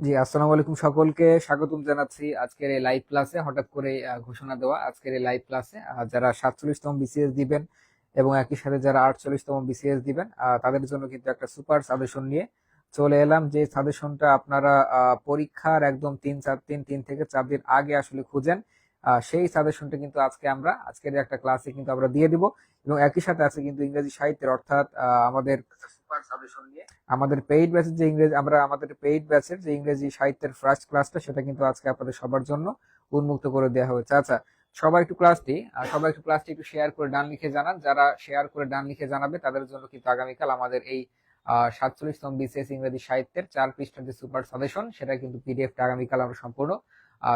জি, আসসালামু আলাইকুম, সকলকে স্বাগতম জানাচ্ছি আজকের এই লাইভ ক্লাসে। হঠাৎ করে ঘোষণা দেওয়া আজকের এই লাইভ ক্লাসে যারা 47তম বিসিএস দিবেন এবং একই সাথে যারা 48তম বিসিএস দিবেন তাদের জন্য কিন্তু একটা সুপার সাজেশন নিয়ে চলে এলাম। যে সাজেশনটা আপনারা পরীক্ষার একদম 3 থেকে 4 দিন আগে আসলে খুঁজেন, সেই সাজেশনটা কিন্তু আজকের একটা ক্লাসে কিন্তু আমরা দিয়ে দিব। এবং একই সাথে আছে কিন্তু ইংরেজি সাহিত্যের, অর্থাৎ আমাদের সুপার সাজেশন নিয়ে আমাদের পেইড ব্যাচের যে ইংরেজি সাহিত্যের ফার্স্ট ক্লাসটা, সেটা কিন্তু আজকে আপনাদের সবার জন্য উন্মুক্ত করে দেওয়া হয়েছে। আচ্ছা, সবাই একটু ক্লাসটি একটু শেয়ার করে ডান লিখে জানান। যারা শেয়ার করে ডান লিখে জানাবে তাদের জন্য কিন্তু আগামীকাল আমাদের এই 47তম বিসিএস ইংরেজি সাহিত্যের 4 পৃষ্ঠার যে সুপার সাজেশন, সেটা কিন্তু পিডিএফটা আগামীকাল আমরা সম্পূর্ণ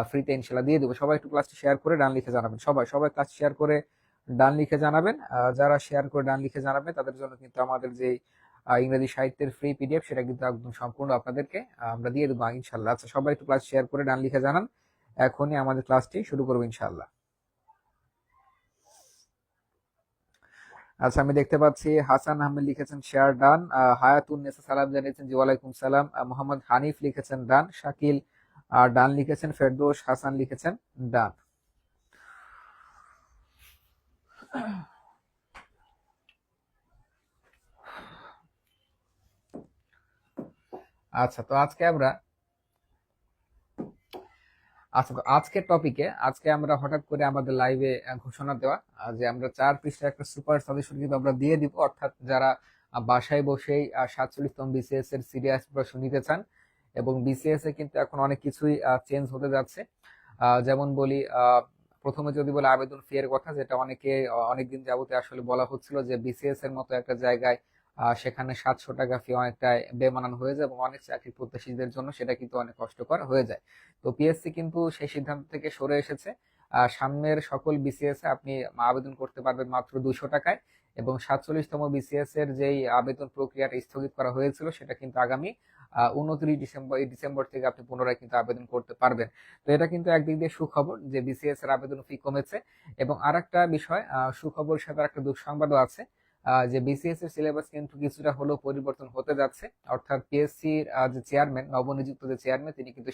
ফ্রিতে ইনশাল্লাহ দিয়ে দেবো। সবাই একটু ক্লাসটি শেয়ার করে ডান লিখে জানাবেন। সবাই সবাই ক্লাস শেয়ার করে ডান লিখে জানাবেন। যারা শেয়ার করে ডান লিখে জানাবে তাদের জন্য কিন্তু আমাদের যে ইংরেজি সাহিত্যের ফ্রি পিডিএফ, সেটা কিন্তু একদম সম্পূর্ণ আপনাদেরকে আমরা দিয়ে দেবো ইনশাল্লাহ। আচ্ছা, সবাই একটু ক্লাস শেয়ার করে ডান লিখে জানান। এখনই আমাদের ক্লাসটি শুরু করবো ইনশাল্লাহ। আচ্ছা, আমি দেখতে পাচ্ছি হাসান আহমেদ লিখেছেন শেয়ার ডান, হায়াতুন্নেসা সালাম জানিয়েছেন জি ওয়ালাইকুম সালাম, মোহাম্মদ হানিফ লিখেছেন ডান, শাকিল ডান লিখেছেন, ফেরদৌস হাসান লিখেছেন ডান। আচ্ছা, তো আজকের টপিকে আমরা হঠাৎ করে আমাদের লাইভে ঘোষণা দেওয়া যে আমরা 4 পৃষ্ঠার একটা সুপার সাজেশন কিন্তু আমরা দিয়ে দিব। অর্থাৎ যারা বাসায় বসেই 47তম বিসিএস এর সিরিয়াস প্রিপারেশন নিতে চান, এবং বিসিএস এ কিন্তু এখন অনেক কিছুই চেঞ্জ হতে যাচ্ছে। যেমন বলি, প্রথমে যদি বলে আবেদন ফি এর কথা, যেটা অনেকদিন যাবতে আসলে বলা হচ্ছিল যে বিসিএস এর মতো একটা জায়গায় সেখানে 700 টাকা ফি অনেকটা বেমানান হয়ে যায়, এবং অনেক চাকরি প্রত্যাশীদের জন্য সেটা কিন্তু অনেক কষ্টকর হয়ে যায়। তো পিএসসি কিন্তু সেই সিদ্ধান্ত থেকে সরে এসেছে। সামনের সকল বিসিএস এ আপনি আবেদন করতে পারবেন মাত্র 200 টাকায়, এবং 47তম বিসিএস এর যেই আবেদন প্রক্রিয়াটা স্থগিত করা হয়েছিল, সেটা কিন্তু আগামী 29 ডিসেম্বর থেকে আপনি পুনরায় কিন্তু আবেদন করতে পারবেন। তো এটা কিন্তু একদিক দিয়ে সুখবর যে বিসিএস এর আবেদন ফি কমেছে। এবং আরেকটা বিষয়, সুখবর সাথে একটা দুঃসংবাদও আছে, যে বিসিএস এর সিলেবাস কিন্তু কিছুটা হলেও পরিবর্তন হতে যাচ্ছে। অর্থাৎ পিএসসির যে চেয়ারম্যান, নবনিযুক্ত যে চেয়ারম্যান, তিনি কিন্তু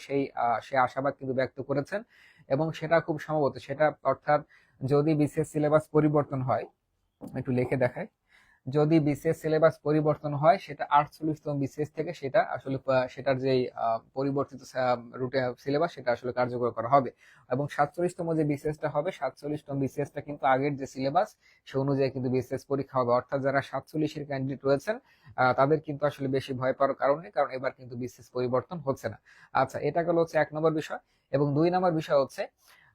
সে আশাবাদ কিন্তু ব্যক্ত করেছেন। এবং সেটা খুব সম্ভবত অর্থাৎ যদি বিসিএস সিলেবাস পরিবর্তন হয়, একটু লিখে দেখায়, যদি বিসিএস সিলেবাস পরিবর্তন হয়, সেটা 48তম বিসিএস থেকে সেটার যে পরিবর্তিত রুটে সিলেবাস, সেটা আসলে কার্যকর করা হবে। এবং 47তম যে বিসিএসটা হবে, 47তম বিসিএসটা কিন্তু আগের যে সিলেবাস সে অনুযায়ী কিন্তু বিসিএস পরীক্ষা হবে। অর্থাৎ যারা 47-এর ক্যান্ডিডেট রয়েছেন, তাদের কিন্তু আসলে বেশি ভয় পাওয়ার কারণ নেই, কারণ এবার কিন্তু বিসিএস পরিবর্তন হচ্ছে না। আচ্ছা, এটা গেল হচ্ছে 1 নম্বর বিষয়। এবং 2 নম্বর বিষয় হচ্ছে,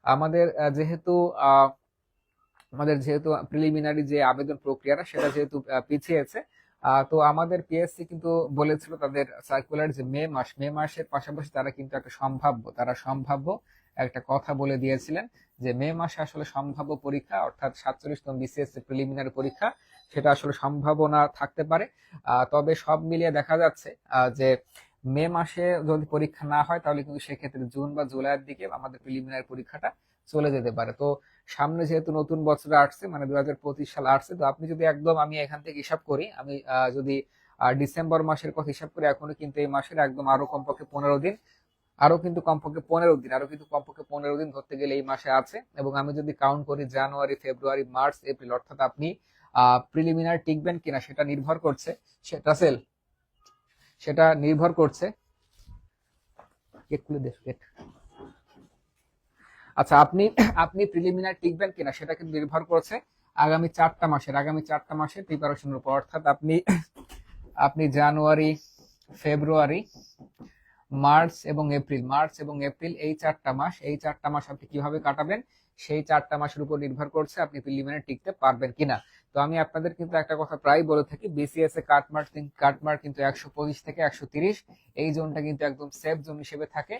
আমাদের যেহেতু আহ প্রিলিমিনারি যে আবেদন প্রক্রিয়াটা, সেটা যেহেতু পিছিয়েছে, তো আমাদের পিএসসি কিন্তু বলেছিল তাদের সার্কুলার যে মে মাসের পাশাপাশি তারা সম্ভাব্য একটা কথা বলে দিয়েছিলেন, যে মে মাসে আসলে সম্ভাব্য পরীক্ষা, অর্থাৎ 47তম বিসিএস প্রিলিমিনারি পরীক্ষা, সেটা আসলে সম্ভাবনা থাকতে পারে। তবে সব মিলিয়ে দেখা যাচ্ছে যে মে মাসে যদি পরীক্ষা না হয়, তাহলে কিন্তু সেক্ষেত্রে জুন বা জুলাইয়ের দিকে আমাদের প্রিলিমিনারি পরীক্ষাটা চলে যেতে পারে। তো সামনে যেহেতু নতুন বছর আসছে, মানে 2025 সাল আসছে, তো আপনি যদি আমি এখান থেকে হিসাব করি, আমি যদি ডিসেম্বর মাসের কথা হিসাব করি, এখনো কিন্তু এই মাসের একদম আরো কমপক্ষে 15 দিন, আরো কিন্তু কমপক্ষে 15 দিন ধরতে গেলে এই মাসে আছে। এবং আমি যদি কাউন্ট করি জানুয়ারি, ফেব্রুয়ারি, মার্চ, এপ্রিল, অর্থাৎ আপনি প্রিলিমিনারি টিকবেন কিনা সেটা নির্ভর করছে, সেটা নির্ভর করছে আচ্ছা, আপনি আপনি প্রিলিমিনারি টিকবেন কিনা সেটা কিন্তু নির্ভর করছে আগামী 4টা মাসের প্রিপারেশনের উপর। অর্থাৎ আপনি আপনি জানুয়ারি, ফেব্রুয়ারি, মার্চ এবং এপ্রিল এই চারটা মাস আপনি কিভাবে কাটাবেন, সেই 4টা মাসের উপর নির্ভর করছে আপনি প্রিলিমিনারি টিকতে পারবেন কিনা। তো আমি আপনাদের কিন্তু একটা কথা প্রায় বলে থাকি, বিসিএস এ কাটমার্ক কিন্তু 125 থেকে 130, এই জোনটা কিন্তু একদম সেফ জোন হিসেবে থাকে।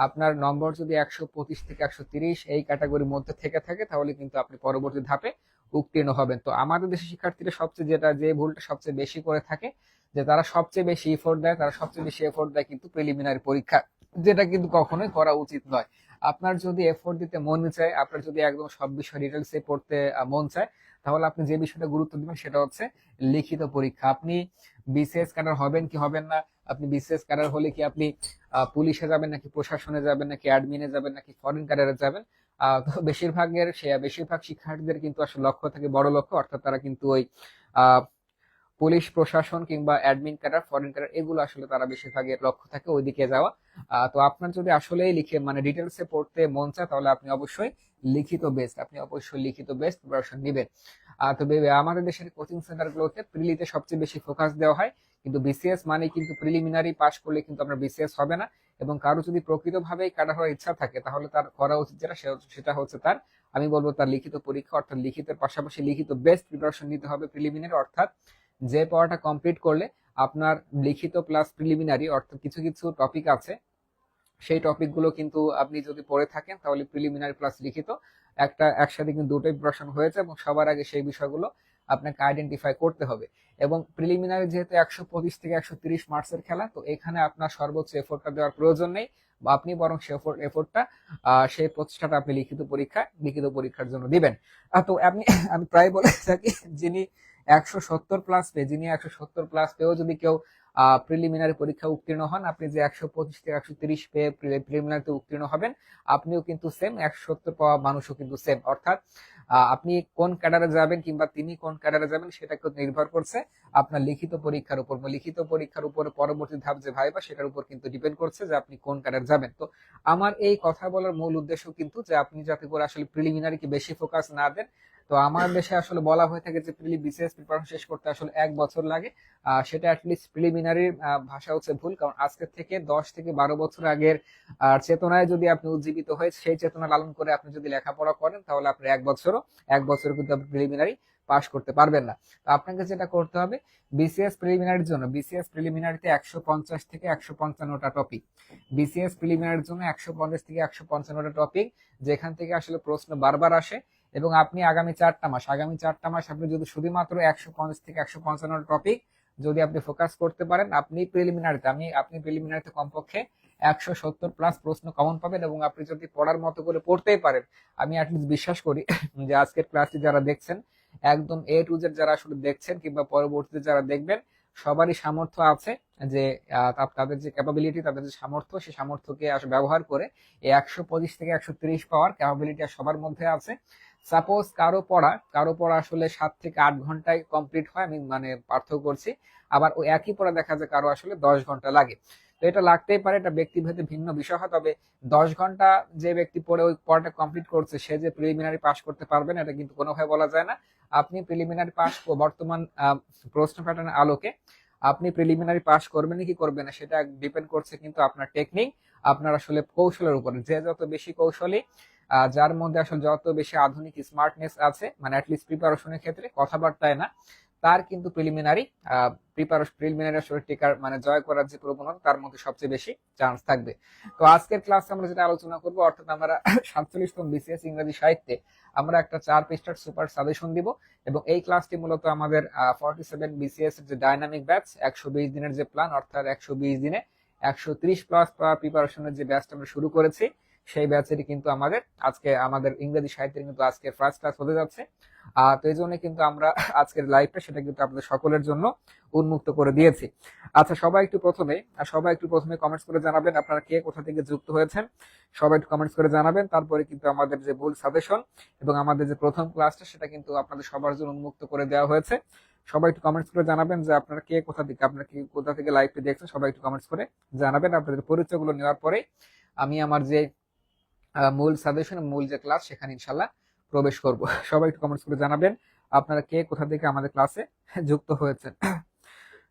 আপনার নম্বর যদি 125 থেকে 130 এই ক্যাটাগরির মধ্যে থেকে থাকে, তাহলে কিন্তু আপনি পরবর্তী ধাপে উত্তীর্ণ হবেন। তো আমাদের দেশের শিক্ষার্থীরা যে ভুলটা সবচেয়ে বেশি করে থাকে, যে তারা সবচেয়ে বেশি এফোর্ট দেয় কিন্তু প্রিলিমিনারি পরীক্ষা, যেটা কিন্তু কখনোই করা উচিত নয়। আপনার যদি এফোর্ট দিতে মন চায়, আপনার যদি একদম সব বিষয় ডিটেলসে পড়তে মন চায়, তাহলে আপনি যে বিষয়টা গুরুত্ব দিবেন সেটা হচ্ছে লিখিত পরীক্ষা। আপনি বিসিএস ক্যাডার হবেন কি হবেন না, আপনি বিসিএস ক্যাডার হলে কি আপনি পুলিশে যাবেন নাকি প্রশাসনে যাবেন নাকি অ্যাডমিনে যাবেন নাকি ফরেন ক্যাডারে যাবেন? তো বেশিরভাগ শিক্ষার্থীদের কিন্তু আসলে লক্ষ্য থাকে বড় লক্ষ্য, অর্থাৎ তারা কিন্তু ওই আহ পুলিশ প্রশাসন কিংবা অ্যাডমিন ক্যাডার ফরেন ক্যাডার এগুলো আসলে তারা বেশিরভাগের লক্ষ্য থাকে ওইদিকে যাওয়া। তো আপনার যদি আসলেই লিখে মানে ডিটেলসে পড়তে মন চায় তাহলে আপনি অবশ্যই লিখিত বেস্ট প্রিপারেশন নেবেন। তবে আমাদের দেশের কোচিং সেন্টার গুলোতে প্রিলিতে সবচেয়ে বেশি ফোকাস দেওয়া হয়, কিন্তু বিসিএস মানে কিন্তু প্রিলিমিনারি পাস করলে কিন্তু আপনার বিসিএস হবে না। এবং কারো যদি প্রকৃতভাবেই ক্যাডার হওয়ার ইচ্ছা থাকে তাহলে তার করা উচিত সেটা হচ্ছে তার, আমি বলবো তার লিখিত পরীক্ষা অর্থাৎ লিখিতের পাশাপাশি লিখিত বেস্ট প্রিপারেশন নিতে হবে প্রিলিমিনারি, অর্থাৎ যে পড়াটা কমপ্লিট করলে আপনার লিখিত প্লাস প্রিলিমিনারি অর্থাৎ কিছু কিছু টপিক আছে, সেই টপিকগুলো কিন্তু আপনি যদি পড়ে থাকেন তাহলে প্রিলিমিনারি প্লাস লিখিত একসাথে কিন্তু দুটোই প্রিপারেশন হয়েছে, এবং সবার আগে সেই বিষয়গুলো আপনাকে আইডেন্টিফাই করতে হবে। এবং প্রিলিমিনারি যেহেতু 125 থেকে 130 মার্কসের খেলা, তো এখানে আপনার সর্বোচ্চ এফোর্টটা দেওয়ার প্রয়োজন নেই, বা আপনি বরং এফোর্টটা সেই প্রচেষ্টাটা আপনি লিখিত পরীক্ষার জন্য দিবেন। তো আমি প্রায় বলে থাকি যিনি 170 প্লাস পেয়েও যদি কেউ প্রিলিমিনারি পরীক্ষা উত্তীর্ণ হন, আপনি যে 125 থেকে 130 পেয়ে প্রিলিমিনারিতে উত্তীর্ণ হবেন, আপনিও কিন্তু সেম 170 পাওয়া মানুষও কিন্তু সেম। অর্থাৎ আপনি কোন ক্যাডারে যাবেন কিংবা তিনি কোন ক্যাডারে যাবেন সেটা কিন্তু নির্ভর করছে আপনার লিখিত পরীক্ষার উপর পরবর্তী ধাপ যে ভাইবা সেটার উপর কিন্তু ডিপেন্ড করছে যে আপনি কোন ক্যাডারে যাবেন। তো আমার এই কথা বলার মূল উদ্দেশ্য কিন্তু যে আপনি যাতে করে আসলে প্রিলিমিনারিকে বেশি ফোকাস না দেন। তো আমার দেশে আসলে বলা হয়ে থাকে যে বিসিএস প্রিপারেশন শেষ করতে আসলে 1 বছর লাগে। সেটা অ্যাটলিস্ট প্রিলিমিনারির ভাষা হচ্ছে ভুল, কারণ আজকের থেকে 10 থেকে 12 বছর আগের চেতনায় যদি আপনি উজ্জীবিত হয়ে সেই চেতনা লালন করে আপনি যদি লেখাপড়া করেন তাহলে আপনি 1 বছর কিন্তু আপনি প্রিলিমিনারি পাস করতে পারবেন না। তো আপনাকে যেটা করতে হবে, বিসিএস প্রিলিমিনারিতে 150 থেকে 155টা টপিক, বিসিএস প্রিলিমিনারির জন্য 150 থেকে 155টা টপিক, যেখান থেকে আসলে প্রশ্ন বারবার আসে। এবং আপনি আগামী 4টা মাস আপনি যদি শুধুমাত্র 150 থেকে 155 টপিক যদি আপনি ফোকাস করতে পারেন, আপনি প্রিলিমিনারিতে কমপক্ষে 170 প্লাস প্রশ্ন কমন পাবেন। এবং আপনি যদি পড়ার মতো করে পড়তেই পারেন, আমি অ্যাটলিস্ট বিশ্বাস করি যে আজকের ক্লাসটি যারা দেখছেন, একদম A to Z যারা আসলে দেখছেন কিংবা পরবর্তীতে যারা দেখবেন, সবারই সামর্থ্য আছে যে তাদের যে ক্যাপাবিলিটি, তাদের যে সামর্থ্য, সেই সামর্থ্যকে আসলে ব্যবহার করে এই 125 থেকে 130 পাওয়ার ক্যাপাবিলিটি সবার মধ্যে আছে। সাপোজ কারো পড়া আসলে 7 থেকে 8 ঘন্টায় কমপ্লিট হয়, আমি মানে পার্থক্য করছি, আবার ওই একই পড়া দেখা যায় কারো আসলে 10 ঘন্টা লাগে। তো এটা লাগতেই পারে, এটা ব্যক্তিভেদে ভিন্ন বিষয় হয়। তবে 10 ঘন্টা যে ব্যক্তি পড়ে ওই পড়াটা কমপ্লিট করছে সে যে প্রিলিমিনারি পাস করতে পারবে না এটা কিন্তু কোনোভাবে বলা যায় না। আপনি প্রিলিমিনারি পাস বর্তমান প্রশ্ন প্যাটার্নের আলোকে আপনি প্রিলিমিনারি পাস করবেন কি করবেন না সেটা ডিপেন্ড করছে কিন্তু আপনার টেকনিক, আপনার আসলে কৌশলের উপরে। যে যত বেশি কৌশলী, যার মধ্যে আসলে যত বেশি আধুনিক স্মার্টনেস আছে, মানে অ্যাটলিস্ট প্রিপারেশনের ক্ষেত্রে, কথাবার্তায় না, তার কিন্তু প্রিলিমিনারি আসলে টেকার মানে জয় করার যে প্রবণতা তার মধ্যে সবচেয়ে বেশি চান্স থাকবে। তো আজকের ক্লাসে আমরা যেটা আলোচনা করব, অর্থাৎ আমরা 47তম বিসিএস ইংরেজি সাহিত্যে আমরা একটা 4 পৃষ্ঠার সুপার সাজেশন দিব। এবং এই ক্লাসটি মূলত আমাদের 47 বিসিএস এর যে ডাইনামিক ব্যাচ 120 দিনের যে প্ল্যান, অর্থাৎ 120 দিনে 130 প্লাস প্রিপারেশনের যে ব্যাচটা আমরা শুরু করেছি, সেই ব্যাচেরই কিন্তু আমাদের ইংরেজি সাহিত্যের কিন্তু আজকে ফার্স্ট ক্লাস হতে যাচ্ছে। তো এই জন্য কিন্তু আমরা আজকের লাইভটা সেটা কিন্তু আপনাদের সকলের জন্য উন্মুক্ত করে দিয়েছি। আচ্ছা, সবাই একটু প্রথমে কমেন্টস করে জানাবেন আপনারা কে কোথা থেকে যুক্ত হয়েছেন। সবাই একটু কমেন্টস করে জানাবেন, তারপরে কিন্তু আমাদের যে মূল সাজেশন এবং আমাদের যে প্রথম ক্লাসটা সেটা কিন্তু আপনাদের সবার জন্য উন্মুক্ত করে দেওয়া হয়েছে। সবাই একটু কমেন্টস করে জানাবেন যে আপনারা কি কোথা থেকে লাইভটি দেখছেন। সবাই একটু কমেন্টস করে জানাবেন। আপনাদের পরিচয়গুলো নেওয়ার পরে আমি আমার যে মূল সাজেশন, মূল যে ক্লাস, সেখানে ইনশাল্লাহ প্রবেশ করব। সবাই একটু কমেন্টস করে জানাবেন আপনারা কে কোথা থেকে আমাদের ক্লাসে যুক্ত হয়েছেন।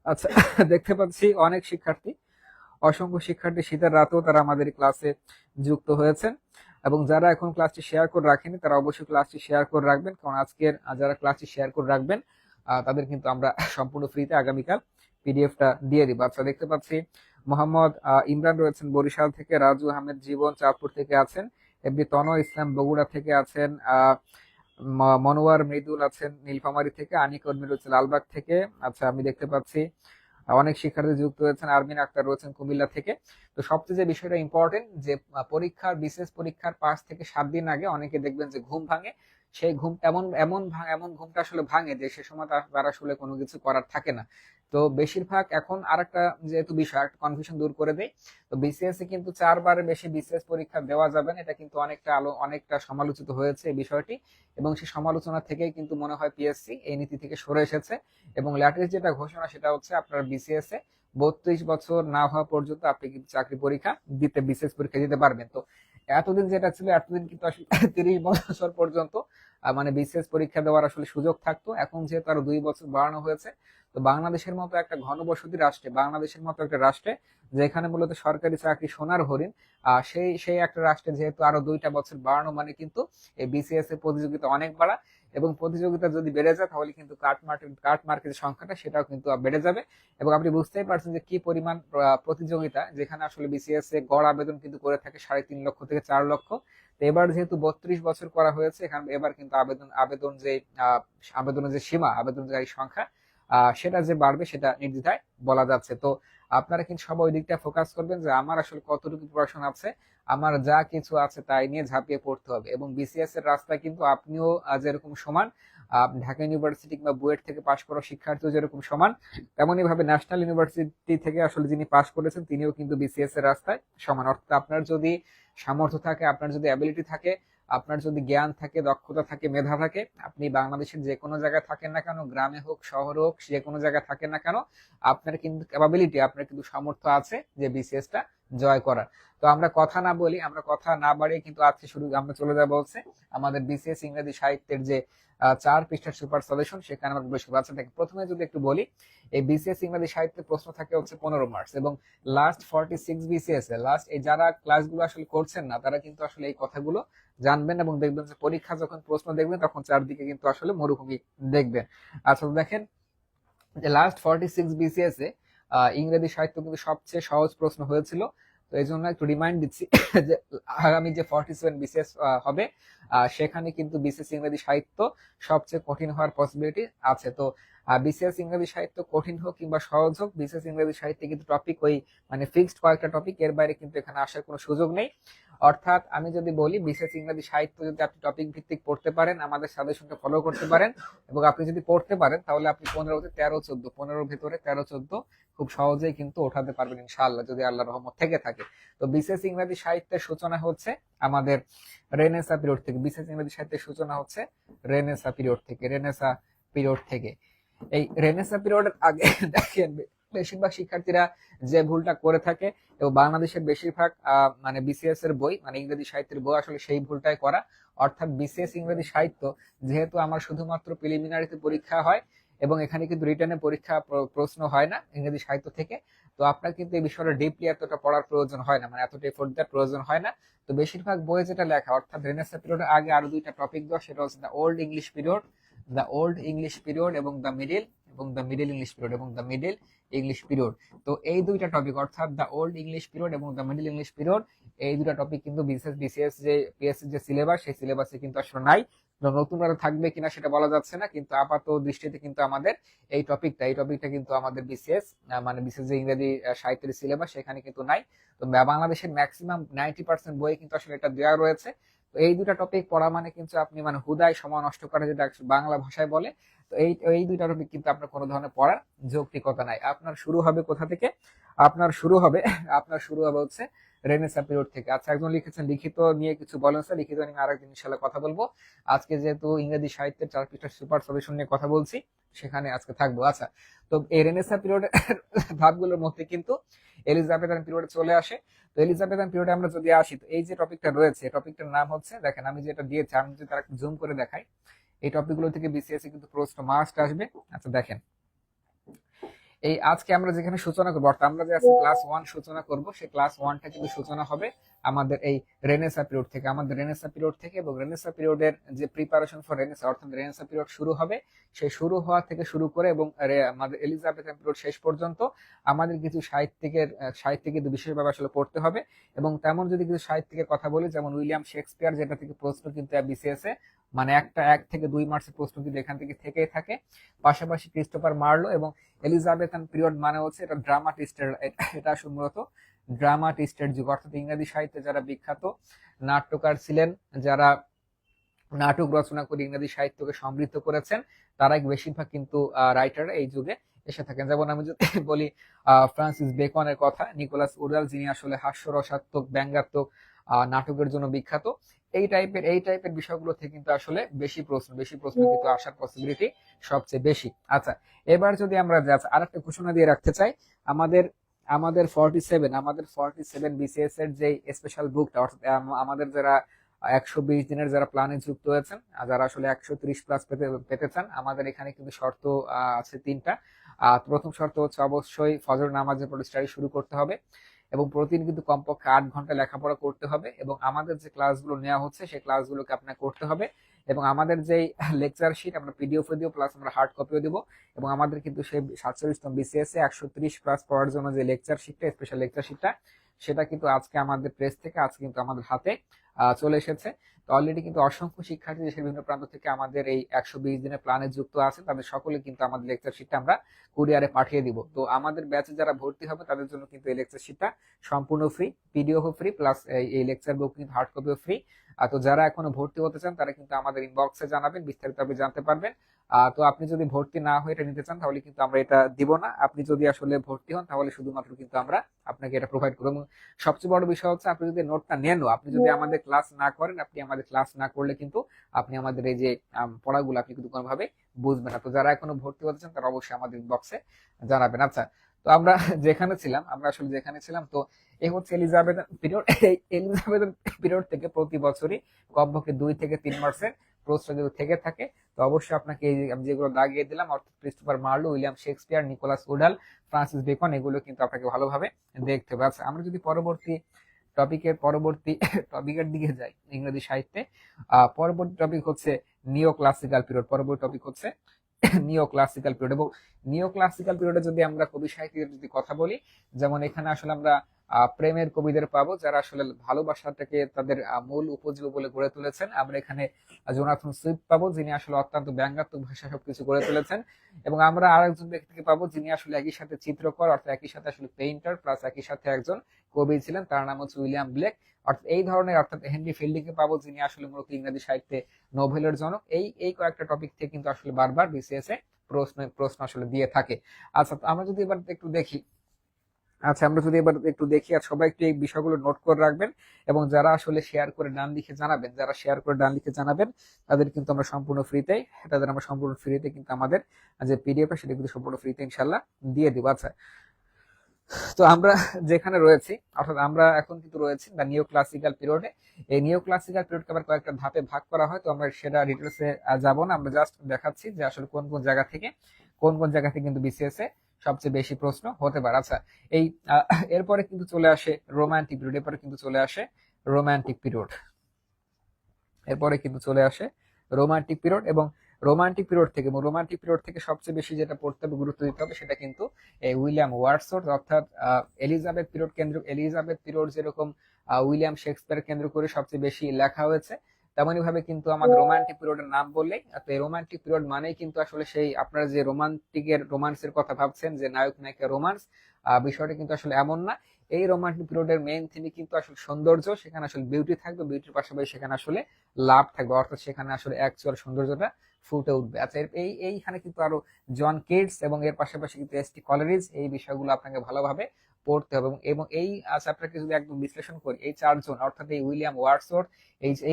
আচ্ছা, দেখতে পাচ্ছি অসংখ্য শিক্ষার্থী শীতের রাতেও তারা আমাদের ক্লাসে যুক্ত হয়েছেন। এবং যারা এখন ক্লাসটি শেয়ার করে রাখেনি তারা অবশ্যই ক্লাসটি শেয়ার করে রাখবেন, কারণ আজকের যারা ক্লাসটি শেয়ার করে রাখবেন তাদের কিন্তু আমরা সম্পূর্ণ ফ্রিতে আগামীকাল পিডিএফটা দিয়ে দিব। আচ্ছা, দেখতে পাচ্ছি মোহাম্মদ ইমরান রয়েছেন বরিশাল থেকে, রাজু আহমেদ জীবন চাঁদপুর থেকে আছেন, এমনি তনয় ইসলাম বগুড়া থেকে আছেন, মনোয়ার মৃদুল আছেন নীলফামারী থেকে, আনিক উর্মি রয়েছে লালবাগ থেকে। আচ্ছা, আমি দেখতে পাচ্ছি অনেক শিক্ষার্থী যুক্ত হয়েছেন, আরমিন আক্তার রয়েছেন কুমিল্লা থেকে। তো সবচেয়ে যে বিষয়টা ইম্পর্টেন্ট, যে বিশেষ পরীক্ষার 5 থেকে 7 দিন আগে অনেকে দেখবেন যে ঘুম ভাঙে, সেই ঘুম এমন ঘুমটা আসলে ভাঙে যে সে সময় তার আসলে কোনো কিছু করার থাকে না। তো বেশিরভাগ এখন আরেকটা যেহেতু বিষয় একটা কনফিউশন দূর করে দেয়, তো বিসিএস এ কিন্তু 4বারের বেশি বিসিএস পরীক্ষা দেওয়া যাবে না, এটা কিন্তু অনেকটা সমালোচিত হয়েছে এই বিষয়টি। এবং সেই সমালোচনা থেকেই কিন্তু মনে হয় পিএসসি এই নীতি থেকে সরে এসেছে। এবং ল্যাটেস্ট যেটা ঘোষণা সেটা হচ্ছে আপনার বিসিএস এ 32 বছর না হওয়া পর্যন্ত আপনি কিন্তু চাকরি পরীক্ষা বিসিএস পরীক্ষা দিতে পারবেন। তো এতদিন যেটা ছিল, এতদিন কিন্তু আসলে 30 বছর পর্যন্ত মানে বিসিএস পরীক্ষা দেওয়ার আসলে সুযোগ থাকতো। এখন যেহেতু আরো 2 বছর বাড়ানো হয়েছে, তো বাংলাদেশের মতো একটা ঘনবসতি রাষ্ট্রে, বাংলাদেশের মতো একটা রাষ্ট্রে যেখানে মূলত সরকারি চাকরি সোনার হরিণ, সেই সেই একটা রাষ্ট্রে যেহেতু আরো 2টা বছর বাড়ানো মানে কিন্তু এই বিসিএস এর প্রতিযোগিতা অনেক বাড়া। এবং প্রতিযোগিতা যদি বেড়ে যায় তাহলে কিন্তু কাট মার্কেটের সংখ্যাটা সেটাও কিন্তু বেড়ে যাবে। এবং আপনি বুঝতেই পারছেন যে কি পরিমাণ প্রতিযোগিতা, যেখানে আসলে বিসিএস এ গড় আবেদন কিন্তু করে থাকে 3.5 লক্ষ থেকে 4 লক্ষ। তো এবার যেহেতু 32 বছর করা হয়েছে, এখানে এবার কিন্তু আবেদনের যে সীমা, আবেদনকারী সংখ্যা সেটা যে বাড়বে সেটা নির্দ্বিধায় বলা যাচ্ছে। তো আপনারা কিন্তু সবাই ওই দিকটা ফোকাস করবেন যে আমার আসলে কতটুকু পড়াশোনা আছে, আমার যা কিছু আছে তাই নিয়ে ঝাঁপিয়ে পড়তে হবে। এবং বিসিএস এর রাস্তায় কিন্তু আপনিও যেরকম সমান, ঢাকা ইউনিভার্সিটি কিংবা বুয়েট থেকে পাশ করা শিক্ষার্থীও যেরকম সমান, তেমনই ভাবে ন্যাশনাল ইউনিভার্সিটি থেকে আসলে যিনি পাশ করেছেন তিনিও কিন্তু বিসিএস এর রাস্তায় সমান। অর্থাৎ আপনার যদি সামর্থ্য থাকে, আপনার যদি অ্যাবিলিটি থাকে, আপনার যদি জ্ঞান থাকে, দক্ষতা থাকে, মেধা থাকে, আপনি বাংলাদেশের যে কোনো জায়গায় থাকেন না কেন, গ্রামে হোক শহরে হোক, যে কোনো জায়গায় থাকেন না কেন, আপনার কিন্তু ক্যাপাবিলিটি, আপনার কিন্তু সামর্থ্য আছে যে বিসিএস টা জয় করার। তো আমরা কথা না বলি, আমরা কথা না বাড়িয়ে কিন্তু আজকে শুরু আমরা চলে যাব বলছে আমাদের বিসিএস ইংরেজি সাহিত্যের যে 4 পৃষ্ঠার সুপার সলিউশন, সেখানে আমরা বেশি বাচ্চা থাকে। প্রথমে যদি একটু বলি, এই বিসিএস ইংরেজি সাহিত্যের প্রশ্ন থাকে হচ্ছে 15 মার্কস। এবং লাস্ট 46 বিসিএস এ লাস্ট এই যারা ক্লাসগুলো আসলে করছেন না তারা কিন্তু আসলে এই কথাগুলো জানবেন। এবং দেখবেন যে পরীক্ষা যখন প্রশ্ন দেখবেন তখন চারদিকে কিন্তু আসলে মরুভূমি দেখবেন। আচ্ছা, তো দেখেন যে লাস্ট 46 বিসিএস এ ইংরেজি সাহিত্য কিন্তু সবচেয়ে সহজ প্রশ্ন হয়েছিল। তো এই জন্য একটু রিমাইন্ড দিচ্ছি যে আগামী যে 47 বিসিএস হবে সেখানে কিন্তু বিসিএস ইংরেজি সাহিত্য সবচেয়ে কঠিন হওয়ার পসিবিলিটি আছে। তো বিসিএস ইংরেজি সাহিত্য কঠিন হোক কিংবা সহজ হোক, বিসিএস ইংরেজি সাহিত্যে কিন্তু টপিক ওই মানে ফিক্সড কয়েকটা টপিক, এর বাইরে কিন্তু এখানে আসার কোনো সুযোগ নেই। অর্থাৎ আমি যদি বলি বিসিএস ইংরেজি সাহিত্য যদি আপনি টপিক ভিত্তিক পড়তে পারেন, আমাদের সাজেশনটা ফলো করতে পারেন, এবং আপনি যদি পড়তে পারেন তাহলে আপনি 15তে 13 14, 15-র ভেতরে 13 14 খুব সহজেই কিন্তু ওঠাতে পারবেন ইনশাআল্লাহ, যদি আল্লাহর রহমত থেকে থাকে। তো বিসিএস ইংরেজি সাহিত্যের সূচনা হচ্ছে আমাদের রেনেসা পিরিয়ড থেকে। বিসিএস ইংরেজি সাহিত্যের সূচনা হচ্ছে রেনেসা পিরিয়ড থেকে। এই রেনেসা পিরিয়ডের আগে দেখেন বেশিরভাগ শিক্ষার্থীরা যে ভুলটা করে থাকে, এবং বাংলাদেশের বেশিরভাগ মানে বিসিএস এর বই, মানে ইংরেজি সাহিত্যের বই আসলে সেই ভুলটাই করা। অর্থাৎ বিসিএস ইংরেজি সাহিত্য যেহেতু আমার শুধুমাত্র প্রিলিমিনারিতে পরীক্ষা হয়, এবং এখানে কিন্তু রিটেনে পরীক্ষা প্রশ্ন হয় না ইংরেজি সাহিত্য থেকে, তো আপনার কিন্তু এই বিষয়টা ডিপলি এতটা পড়ার প্রয়োজন হয় না, মানে এতটা এফোর্ট দেওয়ার প্রয়োজন হয় না। তো বেশিরভাগ বইয়ে যেটা লেখা, অর্থাৎ রেনেসা পিরিয়ডের আগে আরো 2টা টপিক দেওয়া, সেটা হচ্ছে দ্য ওল্ড ইংলিশ পিরিয়ড এবং দ্য মিডল ইংলিশ পিরিয়ড এবং দ্য মিডল ইংলিশ পিরিয়ড। তো এই 2টা টপিক, অর্থাৎ দ্য ওল্ড ইংলিশ পিরিয়ড এবং দ্য মিডল ইংলিশ পিরিয়ড, এই 2টা টপিক কিন্তু বিসিএস যে পিএসসি যে সিলেবাস, সেই সিলেবাসে কিন্তু আসলে নাই। নতুন ভাবে থাকবে কিনা সেটা বলা যাচ্ছে না, কিন্তু আপাতত দৃষ্টিতে কিন্তু আমাদের এই টপিকটা কিন্তু আমাদের বিসিএস মানে বিসিএস যে ইংরেজি সাহিত্যের সিলেবাস সেখানে কিন্তু নাই। তো বাংলাদেশের ম্যাক্সিমাম 90% বই কিন্তু আসলে এটা দেওয়া রয়েছে। তো এই 2টা টপিক পড়া মানে কিন্তু আপনি মানে হুদায় সময় নষ্ট করা, যেটা বাংলা ভাষায় বলে। তো এই এই 2টা টপিক কিন্তু আপনার কোনো ধরনের পড়ার যৌক্তিকতা নাই। আপনার শুরু হবে কোথা থেকে? আপনার শুরু হবে আপনার শুরু হবে হচ্ছে রেনেসা পিরিয়ড থেকে। আচ্ছা, একজন লিখেছেন লিখিত নিয়ে কিছু বলেন স্যার, লিখিত নিয়ে আরেকদিন ইনশাআল্লাহ কথা বলবো। আজকে যেহেতু ইংরেজি সাহিত্যের 4 পৃষ্ঠার সুপার সলিউশন নিয়ে কথা বলছি, সেখানে আজকে থাকবো। আচ্ছা, তো এই রেনেসা পিরিয়ডের ধাপগুলোর মধ্যে কিন্তু এলিজাবেথান পিরিয়ডে চলে আসে। তো এলিজাবেথান পিরিয়ডে আমরা যদি আসি, তো এই যে টপিকটা রয়েছে, টপিকটার নাম হচ্ছে, দেখেন আমি যেটা দিয়েছি, আমি যদি তার জুম করে দেখাই, এই টপিকগুলো থেকে বিসিএস কিন্তু প্রশ্ন মাস্ট আসবে। আচ্ছা দেখেন, এই আজকে আমরা যেখানে সূচনা করবো, অর্থাৎ আমরা যে আজকে ক্লাস 1 সূচনা করব, সেই ক্লাস 1টা কিন্তু সূচনা হবে আমাদের এই রেনেসা পিরিয়ড থেকে, এবং রেনেসা পিরিয়ডের যে প্রিপারেশন ফর রেনেসা, অর্থাৎ রেনেসা পিরিয়ড শুরু হবে, সেই শুরু হওয়া থেকে শুরু করে এবং আমাদের এলিজাবেথান পিরিয়ড শেষ পর্যন্ত আমাদের কিছু সাহিত্যিক কিন্তু বিশেষভাবে আসলে পড়তে হবে। এবং তেমন যদি কিছু সাহিত্যিকের কথা বলি, যেমন উইলিয়াম শেক্সপিয়ার, যেটা থেকে প্রশ্ন কিন্তু বিসিএস এ মানে 1 থেকে 2 মার্কসের প্রশ্ন কিন্তু এখান থেকে থেকেই থাকে। পাশাপাশি ক্রিস্টোফার মার্লো এবং এলিজাবেথান পিরিয়ড মানে হচ্ছে এটা এটা আসলে মূলত ড্রামাটিস্টের যুগ। অর্থাৎ ইংরেজি সাহিত্যে যারা বিখ্যাত নাট্যকার ছিলেন, যারা নাটক রচনা করে ইংরেজি সাহিত্যকে সমৃদ্ধ করেছেন, তারাই বেশিরভাগ কিন্তু রাইটার এই যুগে এসে থাকেন। যেমন আমি যদি বলি ফ্রান্সিস বেকনের কথা, নিকোলাস উডাল যিনি আসলে হাস্যরসাত্মক ব্যঙ্গাত্মক নাটকের জন্য বিখ্যাত। এই টাইপের বিষয়গুলো থেকে কিন্তু আসলে বেশি প্রশ্ন কিন্তু আসার পসিবিলিটি সবচেয়ে বেশি। আচ্ছা, এবার যদি আমরা আরেকটা ঘোষণা দিয়ে রাখতে চাই, আমাদের আমাদের 47 বিসিএস এর যে স্পেশাল বুকটা, অর্থাৎ আমাদের যারা 120 দিনের যারা প্ল্যানে যুক্ত হয়েছেন, যারা আসলে 130 প্লাস পেতে চান, আমাদের এখানে কিন্তু শর্ত আছে 3টা। প্রথম শর্ত হচ্ছে অবশ্যই ফজর নামাজের পর স্টাডি শুরু করতে হবে, এবং প্রতিদিন কিন্তু কমপক্ষে 8 ঘন্টা লেখাপড়া করতে হবে, এবং আমাদের যে ক্লাসগুলো নেওয়া হচ্ছে সেই ক্লাসগুলোকে আপনার করতে হবে, এবং আমাদের যে লেকচার শিট আমরা পিডিএফ দিব, প্লাস আমরা হার্ড কপিও দিব, এবং আমাদের কিন্তু সেই 47তম বিসিএস এ 130 প্লাস পড়ার জন্য যে লেকচার শিটটা, স্পেশাল লেকচার শিটটা, সেটা কিন্তু আজকে আমাদের প্রেস থেকে আজকে কিন্তু আমাদের হাতে চলে এসেছে। তো অলরেডি কিন্তু অসংখ্য শিক্ষার্থী দেশের বিভিন্ন প্রান্ত থেকে আমাদের এই 120 দিনের প্ল্যানে যুক্ত আছে, তাদের সকলে কিন্তু আমাদের লেকচার শিটটা আমরা কুরিয়ারে পাঠিয়ে দিব। তো আমাদের ব্যাচে যারা ভর্তি হবে তাদের জন্য কিন্তু এই লেকচার শিটটা সম্পূর্ণ ফ্রি, পিডিএফ ফ্রি, প্লাস এই লেকচার বুক কিন্তু হার্ড কপিও ফ্রি। তো যারা এখনো ভর্তি হতে চান তারা কিন্তু আমাদের ইনবক্সে জানাবেন, বিস্তারিত আপনি জানতে পারবেন। তো আপনি যদি ভর্তি না হয়ে এটা নিতে চান তাহলে কিন্তু আমরা এটা দিব না। আপনি যদি আসলে ভর্তি হন তাহলে শুধুমাত্র কিন্তু আমরা আপনাকে এটা প্রোভাইড করবো। এবং সবচেয়ে বড় বিষয় হচ্ছে, আপনি যদি নোটটা নেন, আপনি যদি আমাদের ক্লাস না করেন, আপনি আমাদের ক্লাস না করলে কিন্তু আপনি আমাদের এই যে পড়াগুলো আপনি কিন্তু কোনোভাবে বুঝবেন না। তো যারা এখনো ভর্তি হতে চান তারা অবশ্যই আমাদের ইনবক্সে জানাবেন। আচ্ছা, তো আমরা যেখানে ছিলাম, তো এই হচ্ছে এলিজাবেথ পিরিয়ড। এই এলিজাবেথ পিরিয়ড থেকে প্রতি বছরই কমপক্ষে 2 থেকে 3 মাসের প্রশ্ন যদি থেকে থাকে, তো অবশ্যই আপনাকে এই আমি যেগুলো দাগিয়ে দিলাম, অর্থাৎ Christopher Marlowe, William Shakespeare, Nicholas Udall, Francis Bacon, এগুলো কিন্তু আপনাকে ভালোভাবে দেখতে হবে। আচ্ছা, আমরা যদি পরবর্তী টপিকের দিকে যাই ইংরেজি সাহিত্যে, পরবর্তী টপিক হচ্ছে নিও ক্লাসিক্যাল পিরিয়ড। পরবর্তী টপিক হচ্ছে নিও ক্লাসিক্যাল পিরিয়ড। এবং নিও ক্লাসিক্যাল পিরিয়ডে যদি আমরা কবি সাহিত্যের যদি কথা বলি, যেমন এখানে আসলে আমরা প্রেমের কবিদের পাবো, যারা আসলে ভালোবাসাটাকে তাদের মূল উপজীব্য বলে গড়ে তুলেছেন। আমরা এখানে জোনাথন সুইফট পাবো, যিনি আসলে অত্যন্ত ব্যঙ্গাত্মক ভাষা সবকিছু গড়ে তুলেছেন। এবং আমরা আরেকজন ব্যক্তিকে পাবো যিনি আসলে একই সাথে চিত্রকর, অর্থাৎ একই সাথে আসলে পেইন্টার, প্লাস একই সাথে একজন কবি ছিলেন, তার নাম হচ্ছে উইলিয়াম ব্লেক। অর্থাৎ এই ধরনের, অর্থাৎ হেনরি ফিল্ডিং কে পাবো, যিনি আসলে মূলত ইংরেজি সাহিত্যে নোবেলের জনক। এই কয়েকটা টপিক থেকে কিন্তু আসলে বারবার বিসিএস এ প্রশ্ন আসলে দিয়ে থাকে। আচ্ছা, তো আমরা যদি এবার একটু দেখি, আর সবাই একটু এই বিষয়গুলো নোট করে রাখবেন, এবং যারা শেয়ার করে ডান লিখে জানাবেন তাদের কিন্তু আমরা সম্পূর্ণ ফ্রিতে কিন্তু আমাদের যে পিডিএফ সেটা কিন্তু সম্পূর্ণ ফ্রিতে ইনশাল্লাহ দিয়ে দিব। আচ্ছা, তো আমরা যেখানে রয়েছি, অর্থাৎ আমরা এখন কিন্তু রয়েছি দ্য নিও ক্লাসিক্যাল পিরিয়ডে। এই নিও ক্লাসিক্যাল পিরিয়ডকে আবার কয়েকটা ধাপে ভাগ করা হয়, তো আমরা সেটা ডিটেলসে যাব না, আমরা জাস্ট দেখাচ্ছি যে আসলে কোন কোন জায়গা থেকে কিন্তু বিসিএস এ সবচেয়ে বেশি প্রশ্ন হতে পারে। আচ্ছা, এই এরপরে কিন্তু চলে আসে রোমান্টিক পিরিয়ড। এবং রোমান্টিক পিরিয়ড থেকে সবচেয়ে বেশি যেটা পড়তে হবে, গুরুত্ব দিতে হবে, সেটা কিন্তু উইলিয়াম ওয়ার্ডসওয়ার্থ, অর্থাৎ এলিজাবেথ পিরিয়ড যেরকম উইলিয়াম শেক্সপিয়ার কেন্দ্র করে সবচেয়ে বেশি লেখা হয়েছে, তেমনি ভাবে কিন্তু আমাদের রোমান্টিক পিরিয়ডের নাম বললেই, এই রোমান্টিক পিরিয়ড মানেই কিন্তু আসলে সেই আপনারা যে রোমান্সের কথা ভাবছেন, যে নায়ক নায়িকা রোমান্স, বিষয়টা কিন্তু আসলে এমন না। এই রোমান্টিক পিরিয়ডের মেইন থিমই কিন্তু আসলে সৌন্দর্য। সেখানে আসলে বিউটি থাকবে, বিউটির পাশাপাশি সেখানে আসলে লাভ থাকবে, অর্থাৎ সেখানে আসলে অ্যাকচুয়াল সৌন্দর্যটা ফুটে উঠবে। আচ্ছা, এইখানে কিন্তু আরো জন কিটস এবং এর পাশাপাশি কিন্তু এসটি কলেরিজ, এই বিষয়গুলো আপনাকে ভালোভাবে পড়তে হবে। এবং এই চ্যাপ্টারকে যদি একদম বিশ্লেষণ করি, এই 4 জন, অর্থাৎ এই উইলিয়াম ওয়ার্ডসওয়ার্থ,